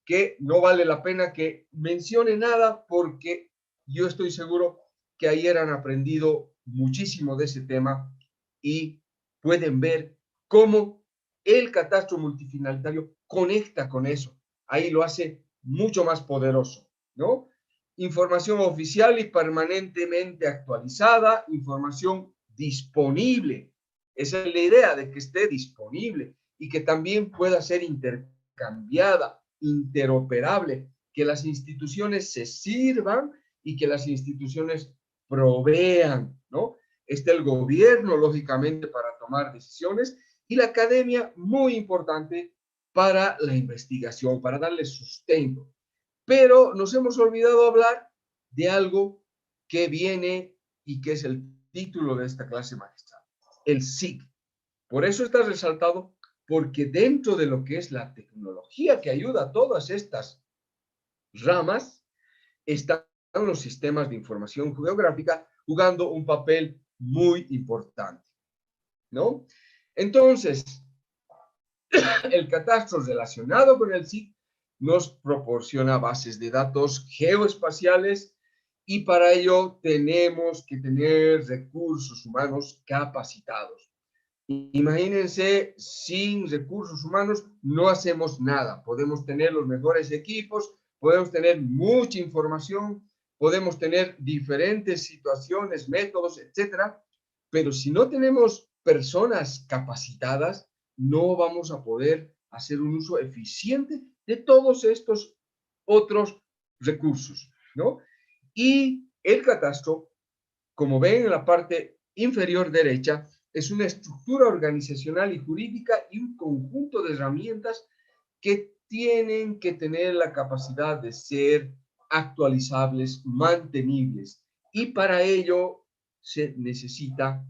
que no vale la pena que mencione nada porque yo estoy seguro que ayer han aprendido muchísimo de ese tema y pueden ver cómo el catastro multifinalitario conecta con eso. Ahí lo hace mucho más poderoso, ¿no? Información oficial y permanentemente actualizada, información disponible. Esa es la idea, de que esté disponible y que también pueda ser intercambiada, interoperable, que las instituciones se sirvan y que las instituciones provean, ¿no? Está el gobierno, lógicamente, para tomar decisiones, y la academia, muy importante para la investigación, para darle sustento. Pero nos hemos olvidado hablar de algo que viene y que es el título de esta clase magistral, el SIG. Por eso está resaltado, porque dentro de lo que es la tecnología que ayuda a todas estas ramas, están los sistemas de información geográfica jugando un papel muy importante, ¿no? Entonces, el catastro relacionado con el SIG nos proporciona bases de datos geoespaciales y para ello tenemos que tener recursos humanos capacitados. Imagínense, sin recursos humanos no hacemos nada. Podemos tener los mejores equipos, podemos tener mucha información, podemos tener diferentes situaciones, métodos, etcétera, pero si no tenemos personas capacitadas, no vamos a poder hacer un uso eficiente de todos estos otros recursos, ¿no? Y el catastro, como ven en la parte inferior derecha, es una estructura organizacional y jurídica y un conjunto de herramientas que tienen que tener la capacidad de ser actualizables, mantenibles. Y para ello se necesita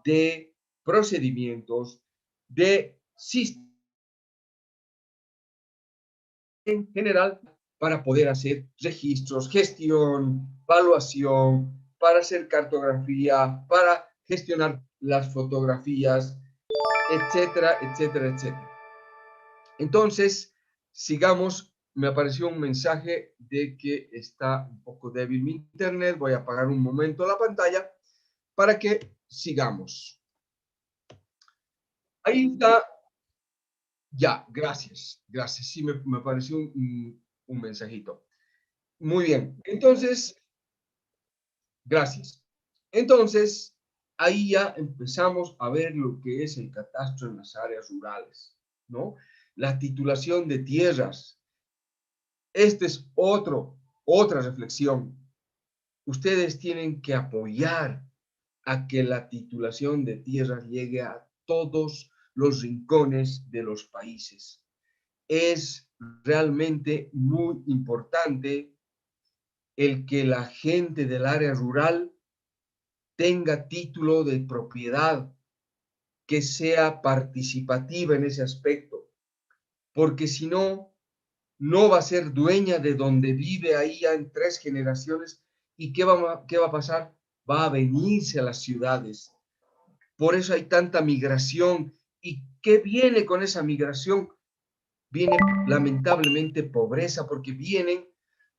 de procedimientos, de sistemas en general para poder hacer registros, gestión, evaluación, para hacer cartografía, para gestionar las fotografías, etcétera, etcétera, etcétera. Entonces, sigamos. Me apareció un mensaje de que está un poco débil mi internet. Voy a apagar un momento la pantalla para que sigamos. Ahí está. Ya, gracias. Gracias. Sí, me apareció un mensajito. Muy bien. Entonces, gracias. Entonces, ahí ya empezamos a ver lo que es el catastro en las áreas rurales, ¿no? La titulación de tierras. Esta es otra reflexión. Ustedes tienen que apoyar a que la titulación de tierras llegue a todos los rincones de los países. Es realmente muy importante el que la gente del área rural tenga título de propiedad, que sea participativa en ese aspecto, porque si no, no va a ser dueña de donde vive ahí ya en 3 generaciones. ¿Y qué va a pasar? Va a venirse a las ciudades. Por eso hay tanta migración. ¿Y qué viene con esa migración? Viene lamentablemente pobreza, porque vienen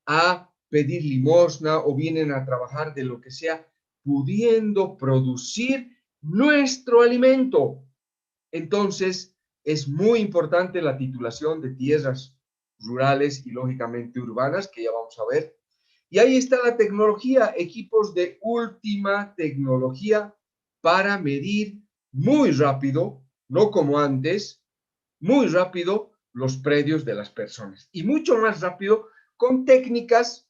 a pedir limosna o vienen a trabajar de lo que sea, pudiendo producir nuestro alimento. Entonces, es muy importante la titulación de tierras rurales y lógicamente urbanas, que ya vamos a ver. Y ahí está la tecnología, equipos de última tecnología para medir muy rápido, no como antes, muy rápido los predios de las personas y mucho más rápido con técnicas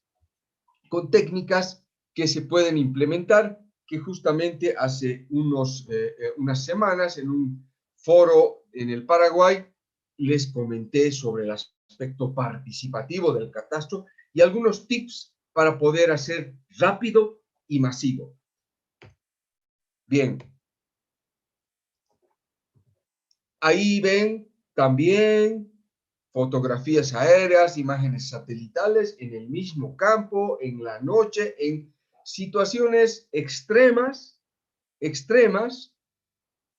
que se pueden implementar, que justamente hace unas semanas en un foro en el Paraguay les comenté sobre el aspecto participativo del catastro y algunos tips para poder hacer rápido y masivo. Bien, ahí ven también fotografías aéreas, imágenes satelitales en el mismo campo, en la noche, en situaciones extremas,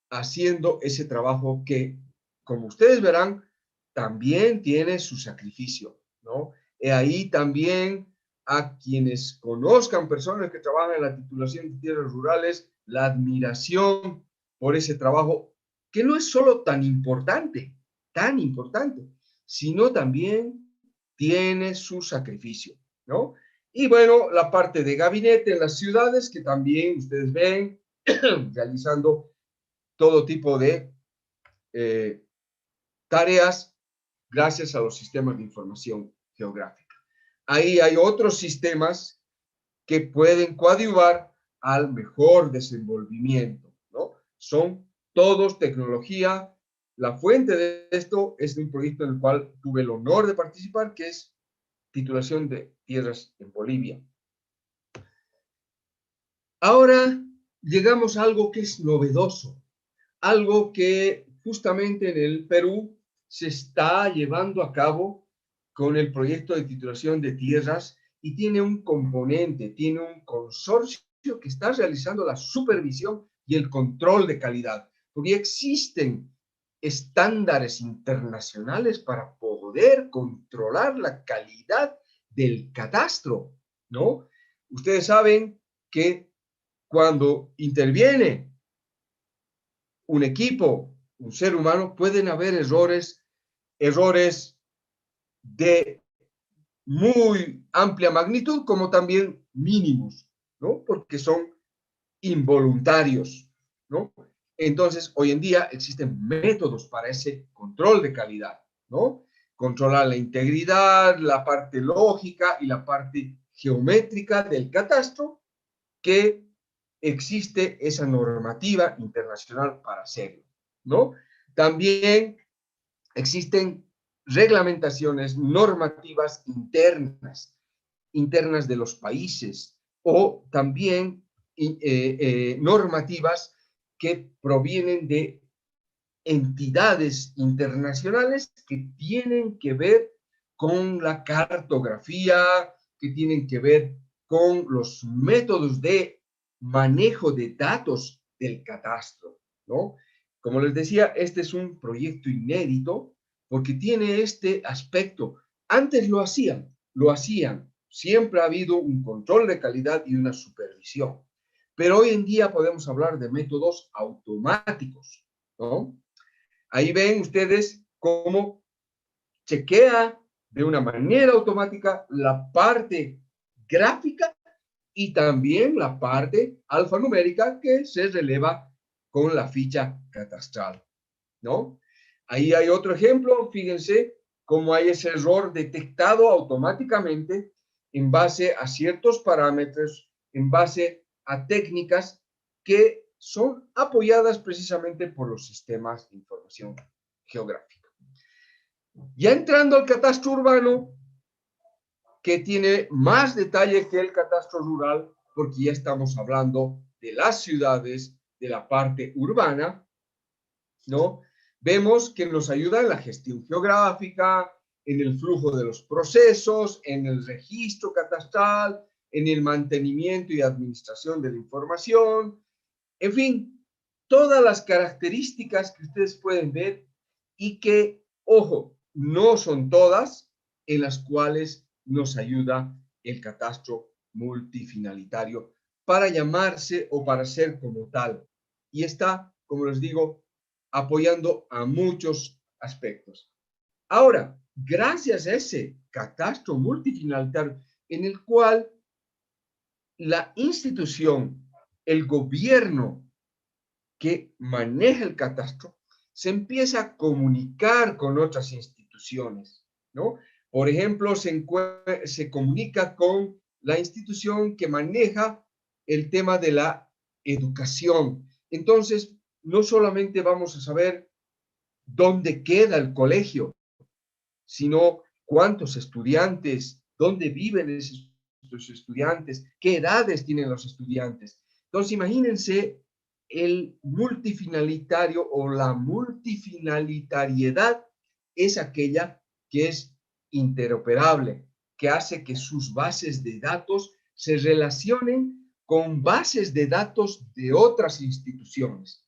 haciendo ese trabajo que, como ustedes verán, también tiene su sacrificio, ¿no? Ahí también a quienes conozcan personas que trabajan en la titulación de tierras rurales, la admiración por ese trabajo, que no es solo tan importante, sino también tiene su sacrificio, ¿no? Y bueno, la parte de gabinete en las ciudades, que también ustedes ven realizando todo tipo de tareas gracias a los sistemas de información geográfica. Ahí hay otros sistemas que pueden coadyuvar al mejor desenvolvimiento, ¿no? Son todos tecnología. La fuente de esto es de un proyecto en el cual tuve el honor de participar, que es titulación de tierras en Bolivia. Ahora llegamos a algo que es novedoso, algo que justamente en el Perú se está llevando a cabo con el proyecto de titulación de tierras y tiene un componente, tiene un consorcio que está realizando la supervisión y el control de calidad, porque existen estándares internacionales para poder controlar la calidad del catastro, ¿no? Ustedes saben que cuando interviene un equipo, un ser humano, pueden haber errores de muy amplia magnitud como también mínimos, ¿no? Porque son involuntarios, ¿no? Entonces, hoy en día existen métodos para ese control de calidad, ¿no? Controlar la integridad, la parte lógica y la parte geométrica del catastro, que existe esa normativa internacional para hacerlo, ¿no? También existen reglamentaciones normativas internas de los países, o también normativas que provienen de entidades internacionales que tienen que ver con la cartografía, que tienen que ver con los métodos de manejo de datos del catastro, ¿no? Como les decía, este es un proyecto inédito porque tiene este aspecto. Antes lo hacían, siempre ha habido un control de calidad y una supervisión, pero hoy en día podemos hablar de métodos automáticos, ¿no? Ahí ven ustedes cómo chequea de una manera automática la parte gráfica y también la parte alfanumérica que se releva con la ficha catastral, ¿no? Ahí hay otro ejemplo, fíjense cómo hay ese error detectado automáticamente en base a ciertos parámetros, en base a técnicas que son apoyadas precisamente por los sistemas de información geográfica. Ya entrando al catastro urbano, que tiene más detalle que el catastro rural, porque ya estamos hablando de las ciudades, de la parte urbana, ¿no? Vemos que nos ayuda en la gestión geográfica, en el flujo de los procesos, en el registro catastral, en el mantenimiento y administración de la información, en fin, todas las características que ustedes pueden ver y que, ojo, no son todas en las cuales nos ayuda el catastro multifinalitario para llamarse o para ser como tal. Y está, como les digo, apoyando a muchos aspectos. Ahora, gracias a ese catastro multifinalitario en el cual la institución, el gobierno que maneja el catastro, se empieza a comunicar con otras instituciones, ¿no? Por ejemplo, se comunica con la institución que maneja el tema de la educación. Entonces, no solamente vamos a saber dónde queda el colegio, sino cuántos estudiantes, dónde viven esos estudiantes, qué edades tienen los estudiantes. Entonces, imagínense el multifinalitario o la multifinalitariedad es aquella que es interoperable, que hace que sus bases de datos se relacionen con bases de datos de otras instituciones.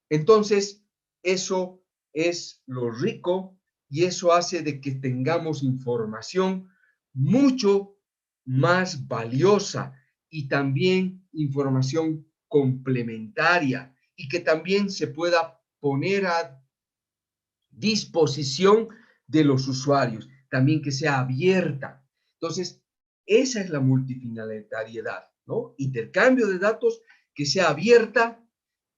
Entonces, eso es lo rico y eso hace de que tengamos información mucho más valiosa y también información complementaria y que también se pueda poner a disposición de los usuarios, también que sea abierta. Entonces, esa es la multifinalitariedad, ¿no? Intercambio de datos que sea abierta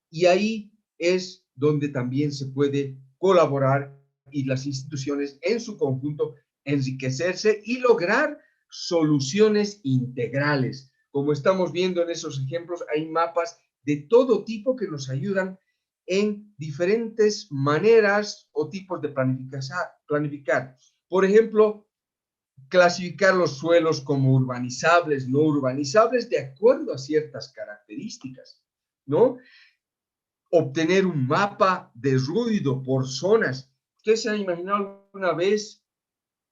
y ahí es donde también se puede colaborar y las instituciones en su conjunto enriquecerse y lograr soluciones integrales. Como estamos viendo en esos ejemplos, hay mapas de todo tipo que nos ayudan en diferentes maneras o tipos de planificar. Por ejemplo, clasificar los suelos como urbanizables, no urbanizables, de acuerdo a ciertas características, ¿no? Obtener un mapa de ruido por zonas. ¿Ustedes se han imaginado alguna vez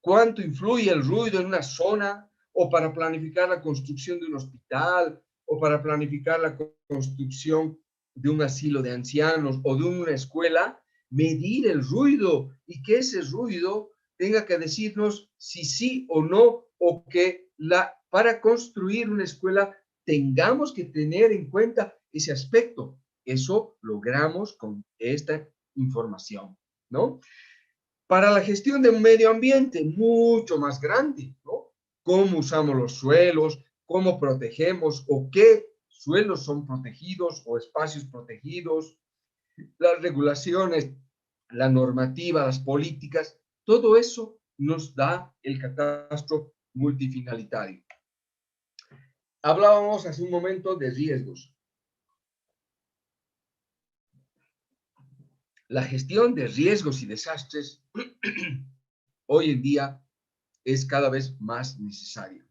cuánto influye el ruido en una zona, o para planificar la construcción de un hospital, o para planificar la construcción de un asilo de ancianos o de una escuela? Medir el ruido y que ese ruido tenga que decirnos si sí o no, o que para construir una escuela tengamos que tener en cuenta ese aspecto. Eso logramos con esta información, ¿no? Para la gestión de un medio ambiente mucho más grande, ¿no? Cómo usamos los suelos, cómo protegemos o qué suelos son protegidos o espacios protegidos, las regulaciones, la normativa, las políticas, todo eso nos da el catastro multifinalitario. Hablábamos hace un momento de riesgos. La gestión de riesgos y desastres hoy en día es cada vez más necesaria.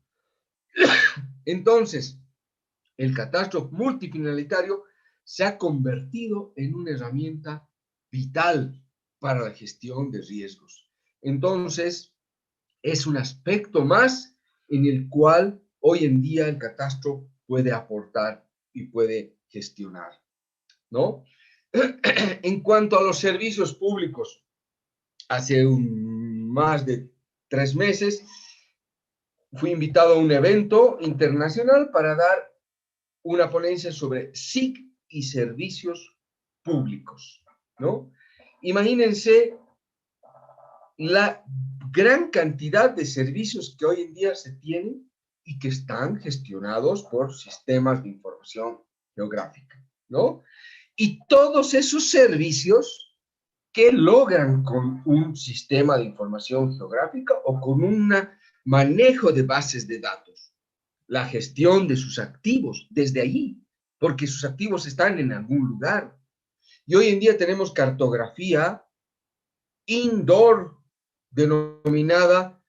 Entonces, el catastro multifinalitario se ha convertido en una herramienta vital para la gestión de riesgos. Entonces, es un aspecto más en el cual hoy en día el catastro puede aportar y puede gestionar, ¿no? En cuanto a los servicios públicos, hace más de 3 meses fui invitado a un evento internacional para dar una ponencia sobre SIC y servicios públicos, ¿no? Imagínense la gran cantidad de servicios que hoy en día se tienen y que están gestionados por sistemas de información geográfica, ¿no? Y todos esos servicios que logran con un sistema de información geográfica o con un manejo de bases de datos, la gestión de sus activos desde allí, porque sus activos están en algún lugar. Y hoy en día tenemos cartografía indoor, denominada,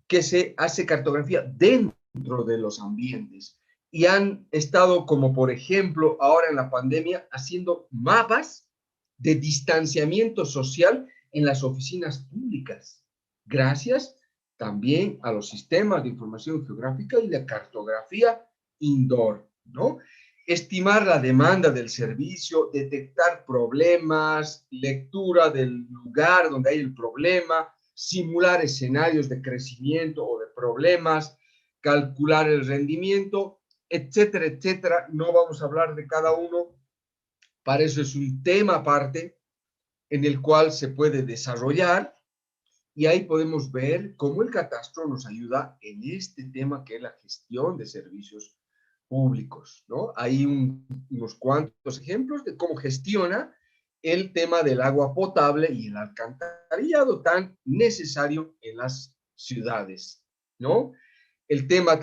que se hace cartografía dentro de los ambientes. Y han estado, como por ejemplo, ahora en la pandemia, haciendo mapas de distanciamiento social en las oficinas públicas, gracias también a los sistemas de información geográfica y la cartografía indoor, ¿no? Estimar la demanda del servicio, detectar problemas, lectura del lugar donde hay el problema, simular escenarios de crecimiento o de problemas, calcular el rendimiento, etcétera, etcétera. No vamos a hablar de cada uno, para eso es un tema aparte en el cual se puede desarrollar, y ahí podemos ver cómo el catastro nos ayuda en este tema que es la gestión de servicios públicos, ¿no? Hay unos cuantos ejemplos de cómo gestiona el tema del agua potable y el alcantarillado tan necesario en las ciudades, ¿no? El tema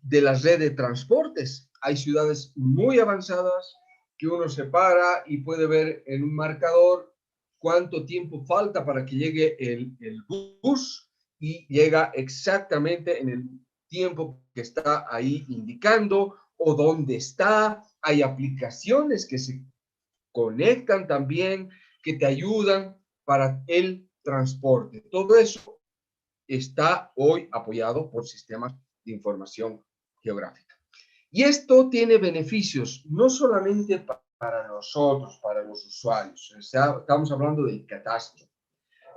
de la red de transportes. Hay ciudades muy avanzadas que uno se para y puede ver en un marcador cuánto tiempo falta para que llegue el bus, y llega exactamente en el tiempo que está ahí indicando, o dónde está. Hay aplicaciones que se conectan también, que te ayudan para el transporte. Todo eso está hoy apoyado por sistemas de información geográfica. Y esto tiene beneficios no solamente para nosotros, para los usuarios, o sea, estamos hablando del catastro,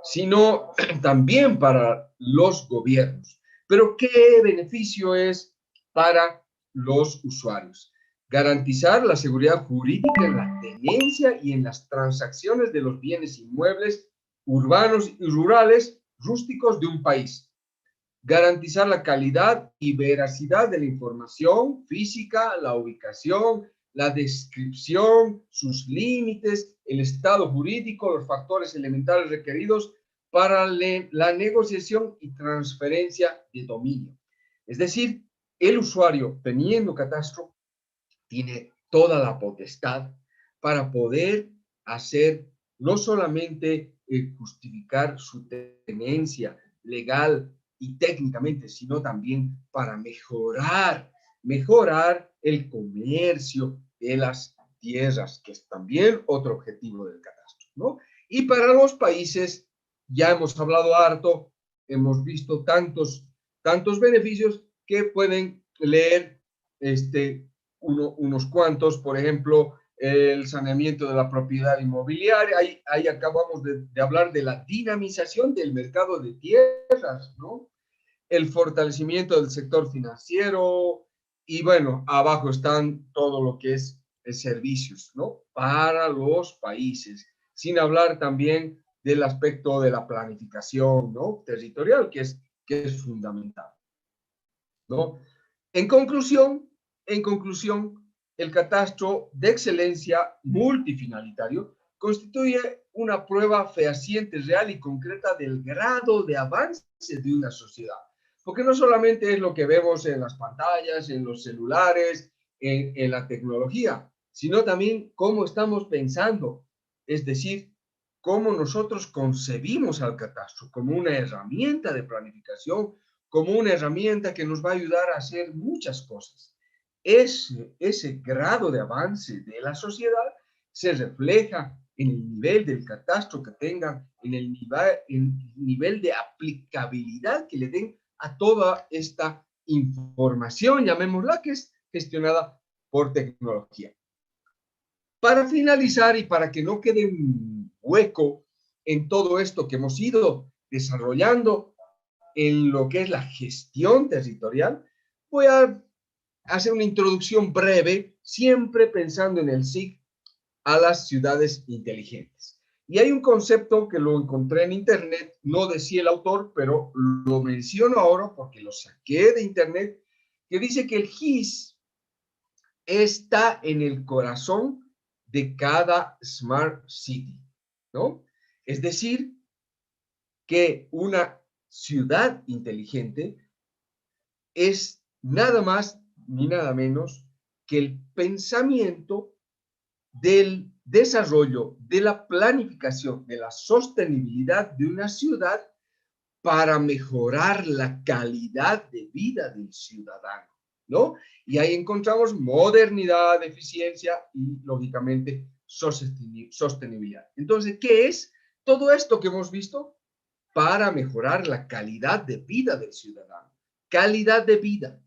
sino también para los gobiernos. Pero ¿qué beneficio es para los usuarios? Garantizar la seguridad jurídica en la tenencia y en las transacciones de los bienes inmuebles urbanos y rurales rústicos de un país. Garantizar la calidad y veracidad de la información física, la ubicación, la descripción, sus límites, el estado jurídico, los factores elementales requeridos para la negociación y transferencia de dominio. Es decir, el usuario, teniendo catastro, tiene toda la potestad para poder hacer no solamente justificar su tenencia legal y técnicamente, sino también para mejorar el comercio de las tierras, que es también otro objetivo del catastro, ¿no? Y para los países, ya hemos hablado harto, hemos visto tantos beneficios que pueden leer unos cuantos, por ejemplo, el saneamiento de la propiedad inmobiliaria, ahí acabamos de hablar de la dinamización del mercado de tierras, ¿no? El fortalecimiento del sector financiero y bueno, abajo están todo lo que es servicios, ¿no? Para los países, sin hablar también del aspecto de la planificación, ¿no? Territorial, que es fundamental, ¿no? En conclusión, en conclusión, el catastro de excelencia multifinalitario constituye una prueba fehaciente, real y concreta del grado de avance de una sociedad. Porque no solamente es lo que vemos en las pantallas, en los celulares, en la tecnología, sino también cómo estamos pensando, es decir, cómo nosotros concebimos al catastro como una herramienta de planificación, como una herramienta que nos va a ayudar a hacer muchas cosas. Ese grado de avance de la sociedad se refleja en el nivel del catastro que tengan, en el nivel de aplicabilidad que le den a toda esta información, llamémosla, que es gestionada por tecnología. Para finalizar y para que no quede un hueco en todo esto que hemos ido desarrollando en lo que es la gestión territorial, voy a hacer una introducción breve, siempre pensando en el SIC, a las ciudades inteligentes. Y hay un concepto que lo encontré en internet, no decía el autor, pero lo menciono ahora porque lo saqué de internet, que dice que el GIS está en el corazón de cada Smart City, ¿no? Es decir, que una ciudad inteligente es nada más ni nada menos que el pensamiento del desarrollo, de la planificación, de la sostenibilidad de una ciudad para mejorar la calidad de vida del ciudadano, ¿no? Y ahí encontramos modernidad, eficiencia y, lógicamente, sostenibilidad. Entonces, ¿qué es todo esto que hemos visto? Para mejorar la calidad de vida del ciudadano. Calidad de vida.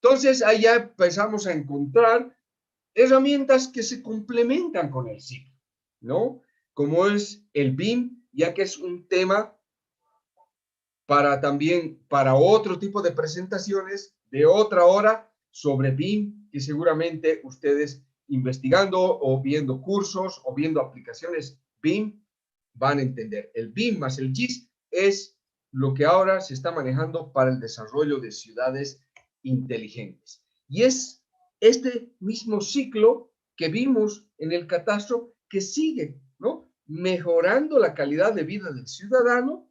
Entonces, ahí ya empezamos a encontrar herramientas que se complementan con el ciclo, ¿no? Como es el BIM, ya que es un tema para otro tipo de presentaciones de otra hora sobre BIM, que seguramente ustedes investigando o viendo cursos o viendo aplicaciones BIM van a entender. El BIM más el GIS es lo que ahora se está manejando para el desarrollo de ciudades inteligentes. Y es este mismo ciclo que vimos en el catastro que sigue, ¿no? Mejorando la calidad de vida del ciudadano.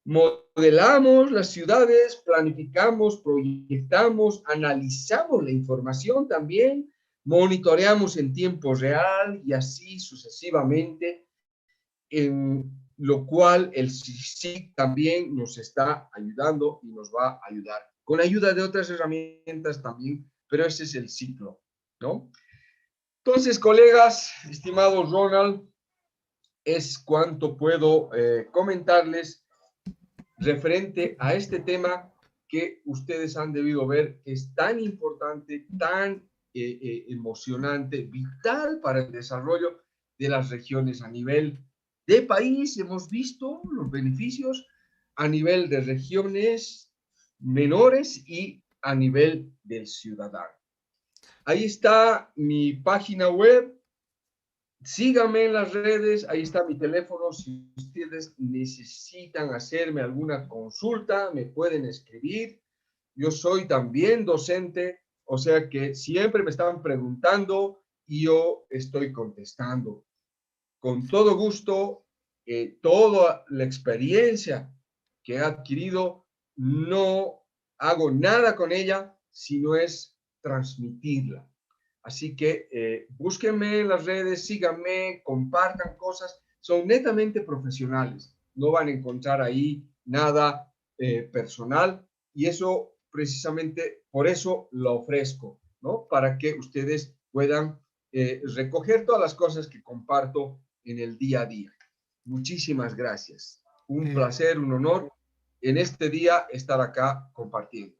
Modelamos las ciudades, planificamos, proyectamos, analizamos la información también, monitoreamos en tiempo real y así sucesivamente, en lo cual el CIC también nos está ayudando y nos va a ayudar, con ayuda de otras herramientas también, pero ese es el ciclo, ¿no? Entonces, colegas, estimado Ronald, es cuanto puedo comentarles referente a este tema que ustedes han debido ver, que es tan importante, tan emocionante, vital para el desarrollo de las regiones a nivel de país. Hemos visto los beneficios a nivel de regiones menores y a nivel del ciudadano. Ahí está mi página web. Síganme en las redes, ahí está mi teléfono. Si ustedes necesitan hacerme alguna consulta, me pueden escribir. Yo soy también docente, o sea que siempre me están preguntando y yo estoy contestando. Con todo gusto, toda la experiencia que he adquirido, no hago nada con ella, sino es transmitirla. Así que búsquenme en las redes, síganme, compartan cosas. Son netamente profesionales. No van a encontrar ahí nada personal, y eso precisamente por eso lo ofrezco, ¿no? Para que ustedes puedan recoger todas las cosas que comparto en el día a día. Muchísimas gracias. Un Eh, placer, un honor en este día estar acá compartiendo.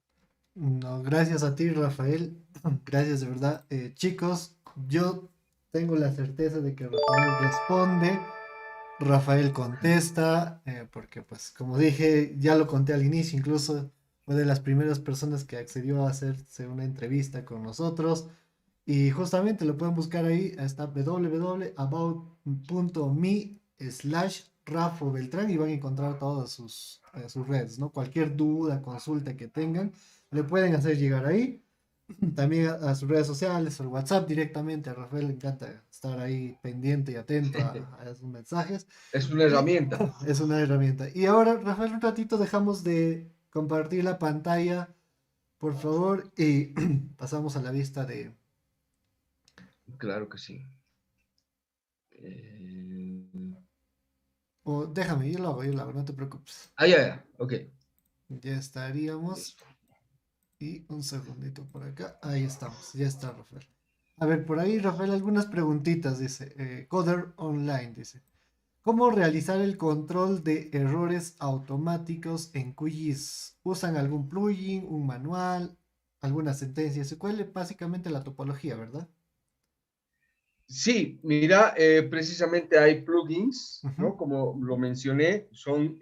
no, gracias a ti, Rafael. Gracias de verdad. Chicos, yo tengo la certeza de que Rafael responde. Rafael contesta, porque pues como dije, ya lo conté al inicio, incluso fue de las primeras personas que accedió a hacerse una entrevista con nosotros. Y justamente lo pueden buscar ahí, está www.about.me/Rafo Beltrán y van a encontrar todas sus redes, ¿no? Cualquier duda, consulta que tengan, le pueden hacer llegar ahí. También a sus redes sociales, al WhatsApp directamente. A Rafael le encanta estar ahí pendiente y atento a sus mensajes. Es una Y herramienta. es una herramienta. Y ahora, Rafael, un ratito dejamos de compartir la pantalla, por favor, y pasamos a la vista de... Claro que sí. Eh... O déjame, yo lo hago, no te preocupes. Ah, ya, ya, ok. Ya estaríamos. Listo. Y un segundito por acá. Ahí estamos, ya está Rafael. A ver, por ahí, Rafael, algunas preguntitas, dice. Coder Online, dice. ¿Cómo realizar el control de errores automáticos en QGIS? ¿Usan algún plugin, un manual, alguna sentencia SQL? Básicamente la topología, ¿verdad? Sí, mira, precisamente hay plugins, Ujú, ¿no? Como lo mencioné, son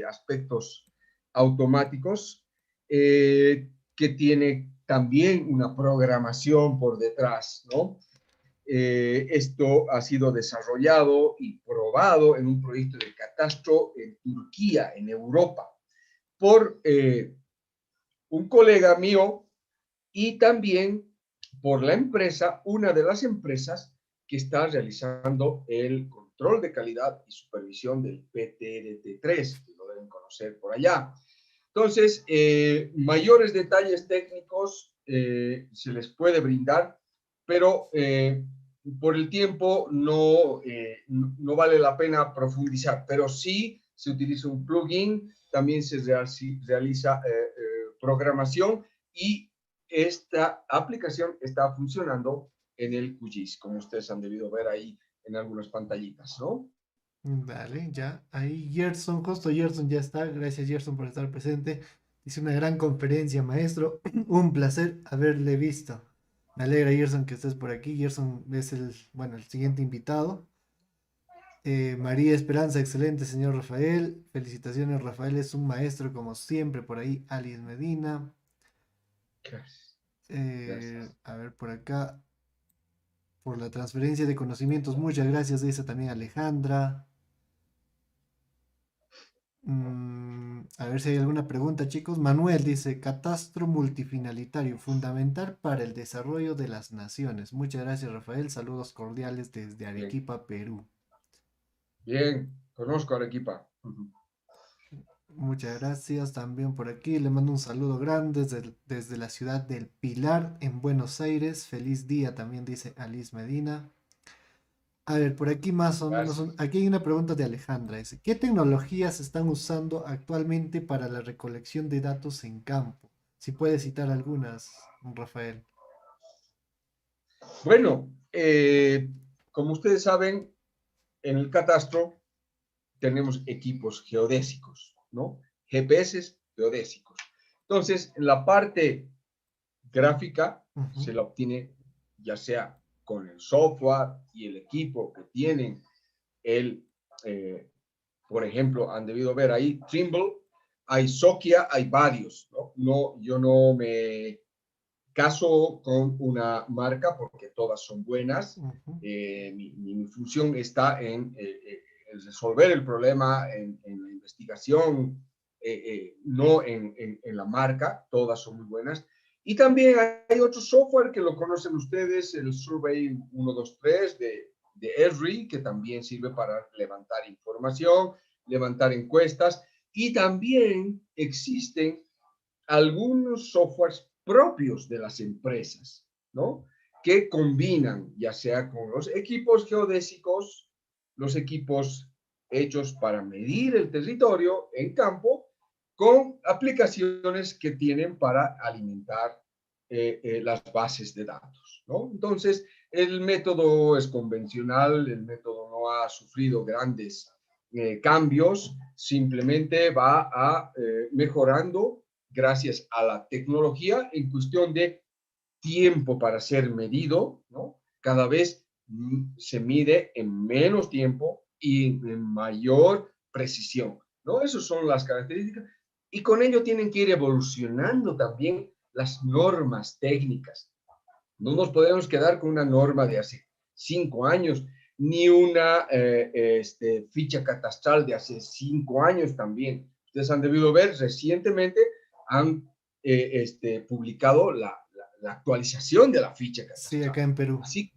aspectos automáticos que tiene también una programación por detrás, ¿no? Esto ha sido desarrollado y probado en un proyecto de catastro en Turquía, en Europa, por un colega mío y también por la empresa, una de las empresas que está realizando el control de calidad y supervisión del PTRT3, que lo deben conocer por allá. Entonces, mayores detalles técnicos se les puede brindar, pero por el tiempo no vale la pena profundizar, pero sí se utiliza un plugin, también se realiza programación y esta aplicación está funcionando en el QGIS, como ustedes han debido ver ahí en algunas pantallitas, ¿no? vale, ya. Ahí Gerson, justo Gerson ya está. Gracias Gerson por estar presente. Dice una gran conferencia, maestro. Un placer haberle visto. Me alegra, Gerson, que estés por aquí. Gerson es el siguiente invitado. María Esperanza, excelente, señor Rafael. Felicitaciones, Rafael es un maestro como siempre. Por ahí, Alice Medina. Gracias. Gracias. A ver, por acá, por la transferencia de conocimientos. Muchas gracias, dice también Alejandra. A ver si hay alguna pregunta, chicos. Manuel dice, catastro multifinalitario, fundamental para el desarrollo de las naciones. Muchas gracias, Rafael. Saludos cordiales desde Bien, Arequipa, Perú. bien, conozco a Arequipa. Muchas gracias también por aquí. Le mando un saludo grande desde la ciudad del Pilar, en Buenos Aires. Feliz día también dice Alice Medina. A ver, por aquí más o menos, Gracias. aquí hay una pregunta de Alejandra. Dice, ¿qué tecnologías se están usando actualmente para la recolección de datos en campo? Si puedes citar algunas, Rafael. Bueno, como ustedes saben, en el catastro tenemos equipos geodésicos, ¿no? GPS geodésicos. Entonces, la parte gráfica Ujú, se la obtiene ya sea con el software y el equipo que tienen el, eh, por ejemplo, han debido ver ahí Trimble, hay Sokia, hay varios, ¿no? Yo no me caso con una marca porque todas son buenas. ujú. Mi función está en resolver el problema, en la investigación, no en la marca, todas son muy buenas. Y también hay otro software que lo conocen ustedes, el Survey 123 de Esri, que también sirve para levantar información, levantar encuestas. Y también existen algunos softwares propios de las empresas, ¿no? Que combinan, ya sea con los equipos geodésicos, los equipos hechos para medir el territorio en campo con aplicaciones que tienen para alimentar las bases de datos, ¿no? Entonces, el método es convencional, el método no ha sufrido grandes cambios, simplemente va mejorando gracias a la tecnología en cuestión de tiempo para ser medido, ¿no? Cada vez se mide en menos tiempo y en mayor precisión, ¿no? Esas son las características. Y con ello tienen que ir evolucionando también las normas técnicas. No nos podemos quedar con una norma de hace 5 años, ni una ficha catastral de hace 5 años también. Ustedes han debido ver recientemente, han publicado la actualización de la ficha Sí, catastral. acá en Perú. Así,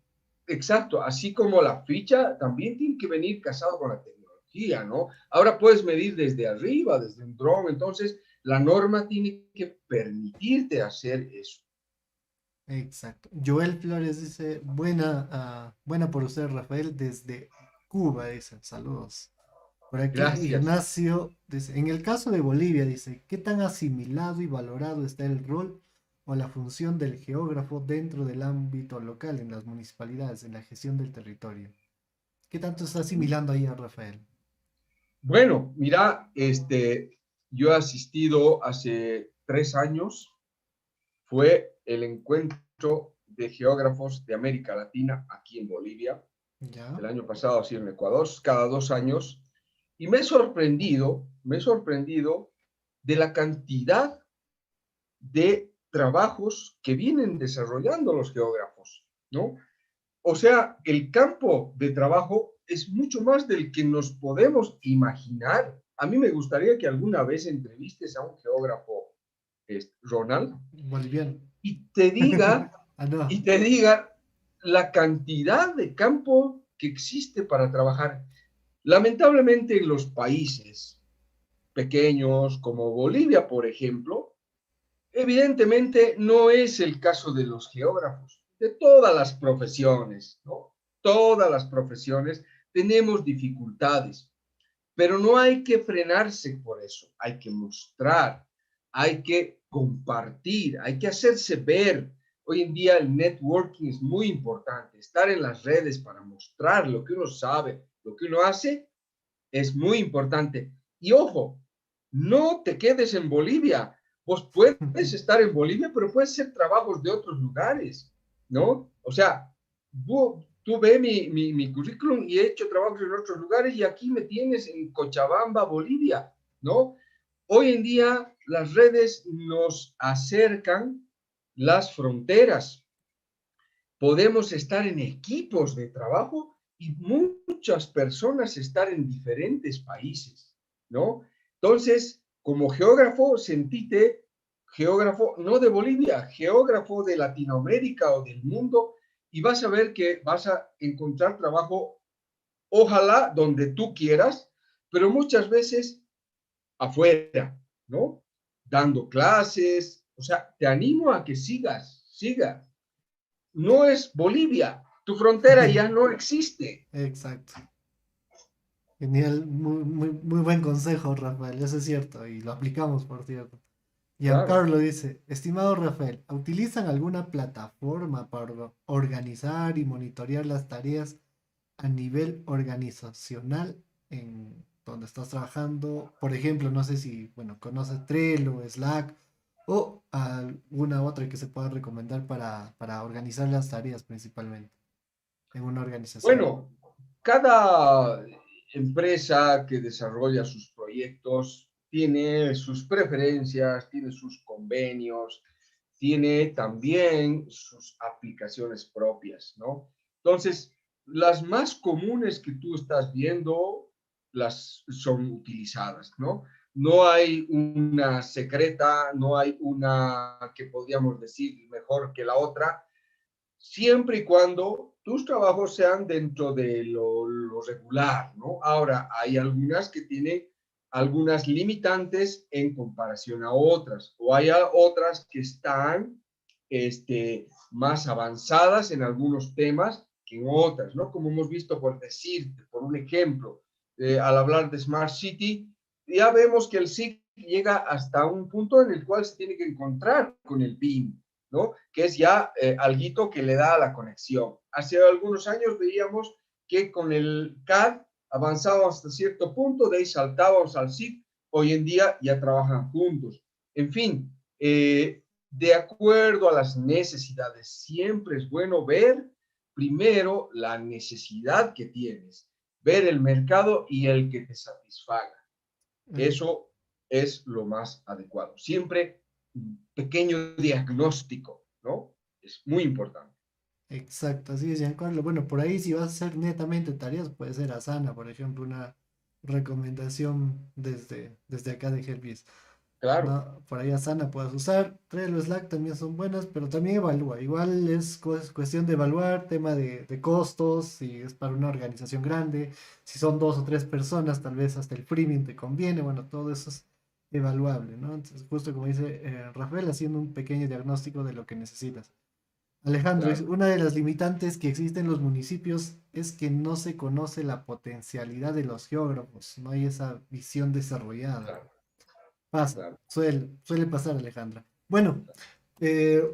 exacto, así como la ficha también tiene que venir casado con la tecnología, ¿no? Ahora puedes medir desde arriba, desde un dron, entonces la norma tiene que permitirte hacer eso. Exacto. Joel Flores dice, buena por usted, Rafael, desde Cuba, dice, saludos. Por aquí Gracias. Ignacio dice, en el caso de Bolivia, dice, ¿qué tan asimilado y valorado está el rol o la función del geógrafo dentro del ámbito local, en las municipalidades, en la gestión del territorio? ¿Qué tanto está asimilando ahí a Rafael? Bueno, mira, yo he asistido hace 3 años, fue el encuentro de geógrafos de América Latina aquí en Bolivia. ¿Ya? El año pasado, así en Ecuador, cada 2 años, y me he sorprendido de la cantidad de trabajos que vienen desarrollando los geógrafos, ¿no? O sea, el campo de trabajo es mucho más del que nos podemos imaginar. A mí me gustaría que alguna vez entrevistes a un geógrafo, Ronald, Boliviano. y te diga, Ah, no. y te diga la cantidad de campo que existe para trabajar. Lamentablemente en los países pequeños como Bolivia, por ejemplo, evidentemente no es el caso de los geógrafos, de todas las profesiones, ¿no? Todas las profesiones tenemos dificultades, pero no hay que frenarse por eso, hay que mostrar, hay que compartir, hay que hacerse ver. Hoy en día el networking es muy importante, estar en las redes para mostrar lo que uno sabe, lo que uno hace, es muy importante. Y ojo, no te quedes en Bolivia. Vos puedes estar en Bolivia, pero puedes hacer trabajos de otros lugares, ¿no? O sea, tú ves mi currículum y he hecho trabajos en otros lugares y aquí me tienes en Cochabamba, Bolivia, ¿no? Hoy en día las redes nos acercan las fronteras. Podemos estar en equipos de trabajo y muchas personas estar en diferentes países, ¿no? Entonces, como geógrafo, sentite geógrafo no de Bolivia, geógrafo de Latinoamérica o del mundo, y vas a ver que vas a encontrar trabajo, ojalá donde tú quieras, pero muchas veces afuera, ¿no? Dando clases, o sea, te animo a que sigas. No es Bolivia, tu frontera ya no existe. Exacto. Genial, muy buen consejo, Rafael, eso es cierto, y lo aplicamos, por cierto. Claro. Giancarlo dice, estimado Rafael, ¿utilizan alguna plataforma para organizar y monitorear las tareas a nivel organizacional en donde estás trabajando? Por ejemplo, no sé si, bueno, conoces Trello, Slack o alguna otra que se pueda recomendar para organizar las tareas principalmente en una organización. Bueno, cada empresa que desarrolla sus proyectos tiene sus preferencias, tiene sus convenios, tiene también sus aplicaciones propias, ¿no? Entonces, las más comunes que tú estás viendo las son utilizadas, ¿no? No hay una secreta, no hay una que podríamos decir mejor que la otra, siempre y cuando tus trabajos sean dentro de lo regular, ¿no? Ahora, hay algunas que tienen algunas limitantes en comparación a otras, o hay otras que están más avanzadas en algunos temas que en otras, ¿no? Como hemos visto, por decirte, por un ejemplo, al hablar de Smart City, ya vemos que el SIC llega hasta un punto en el cual se tiene que encontrar con el BIM, ¿no? Que es ya alguito que le da a la conexión. Hace algunos años veíamos que con el CAD avanzábamos hasta cierto punto, de ahí saltábamos al SIC, hoy en día ya trabajan juntos. En fin, de acuerdo a las necesidades, siempre es bueno ver primero la necesidad que tienes, ver el mercado y el que te satisfaga. Eso es lo más adecuado. Siempre un pequeño diagnóstico, ¿no? Es muy importante. Exacto, así es, Giancarlo. Bueno, por ahí si vas a hacer netamente tareas, puede ser Asana, por ejemplo, una recomendación desde acá de Helvis. Claro, No, por ahí Asana puedes usar. Trello, Slack también son buenas, pero también evalúa. Igual es cuestión de evaluar, tema de costos, si es para una organización grande, si son 2 o 3 personas, tal vez hasta el freemium te conviene. Bueno, todo eso es evaluable, ¿no? Entonces, justo como dice Rafael, haciendo un pequeño diagnóstico de lo que necesitas. Alejandro, claro, una de las limitantes que existen en los municipios es que no se conoce la potencialidad de los geógrafos, no hay esa visión desarrollada. claro, Pasa, claro. suele pasar, Alejandra. Bueno,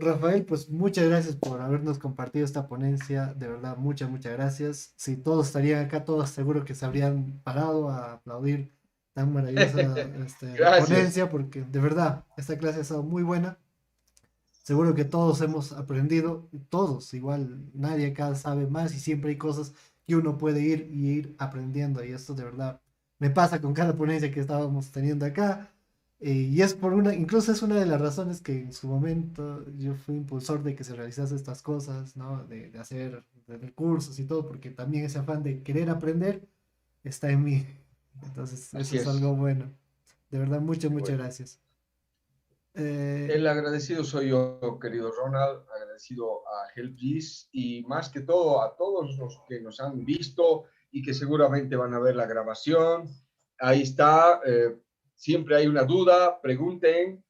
Rafael, pues muchas gracias por habernos compartido esta ponencia, de verdad, muchas gracias. Si todos estarían acá, todos seguro que se habrían parado a aplaudir tan maravillosa Gracias. ponencia, porque de verdad, esta clase ha estado muy buena. Seguro que todos hemos aprendido, todos, igual, nadie acá sabe más y siempre hay cosas que uno puede ir aprendiendo y esto de verdad me pasa con cada ponencia que estábamos teniendo acá y es por una, incluso es una de las razones que en su momento yo fui impulsor de que se realizase estas cosas, ¿no? De hacer de cursos y todo, porque también ese afán de querer aprender está en mí. Entonces, eso Así es es. algo bueno. De verdad, Qué muchas bueno. gracias. Eh, El agradecido soy yo, querido Ronald, agradecido a HelpGIS y más que todo a todos los que nos han visto y que seguramente van a ver la grabación. Ahí está, siempre hay una duda, pregunten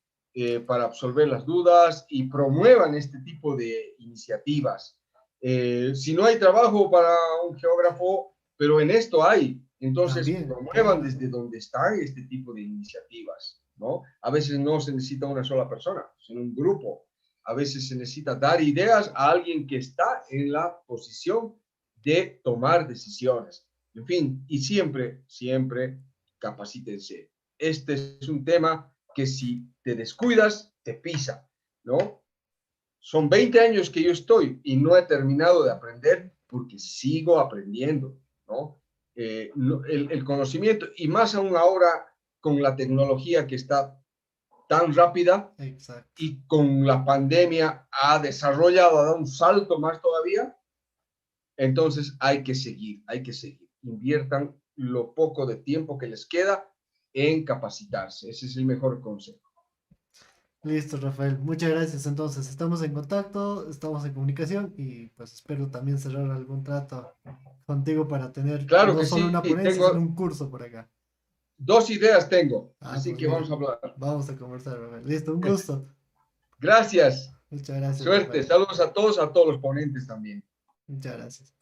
para absolver las dudas y promuevan este tipo de iniciativas. Si no hay trabajo para un geógrafo, pero en esto hay, entonces También, promuevan claro. desde donde están este tipo de iniciativas, ¿no? A veces no se necesita una sola persona, sino un grupo. A veces se necesita dar ideas a alguien que está en la posición de tomar decisiones. En fin, y siempre capacítense. Este es un tema que si te descuidas, te pisa, ¿no? Son 20 años que yo estoy y no he terminado de aprender porque sigo aprendiendo, ¿no? El conocimiento, y más aún ahora con la tecnología que está tan rápida Exacto. y con la pandemia ha desarrollado, ha dado un salto más todavía, entonces hay que seguir. Inviertan lo poco de tiempo que les queda en capacitarse. Ese es el mejor consejo. Listo, Rafael. Muchas gracias. Entonces, estamos en contacto, estamos en comunicación y pues espero también cerrar algún trato contigo para tener Claro no que solo sí, una ponencia, sino tengo un curso por acá. 2 ideas tengo, Ah, así pues que vamos mira, a hablar. vamos a conversar, Rafael. Listo, un gusto. Gracias. Muchas gracias, Suerte. Rafael. Saludos a todos los ponentes también. Muchas gracias.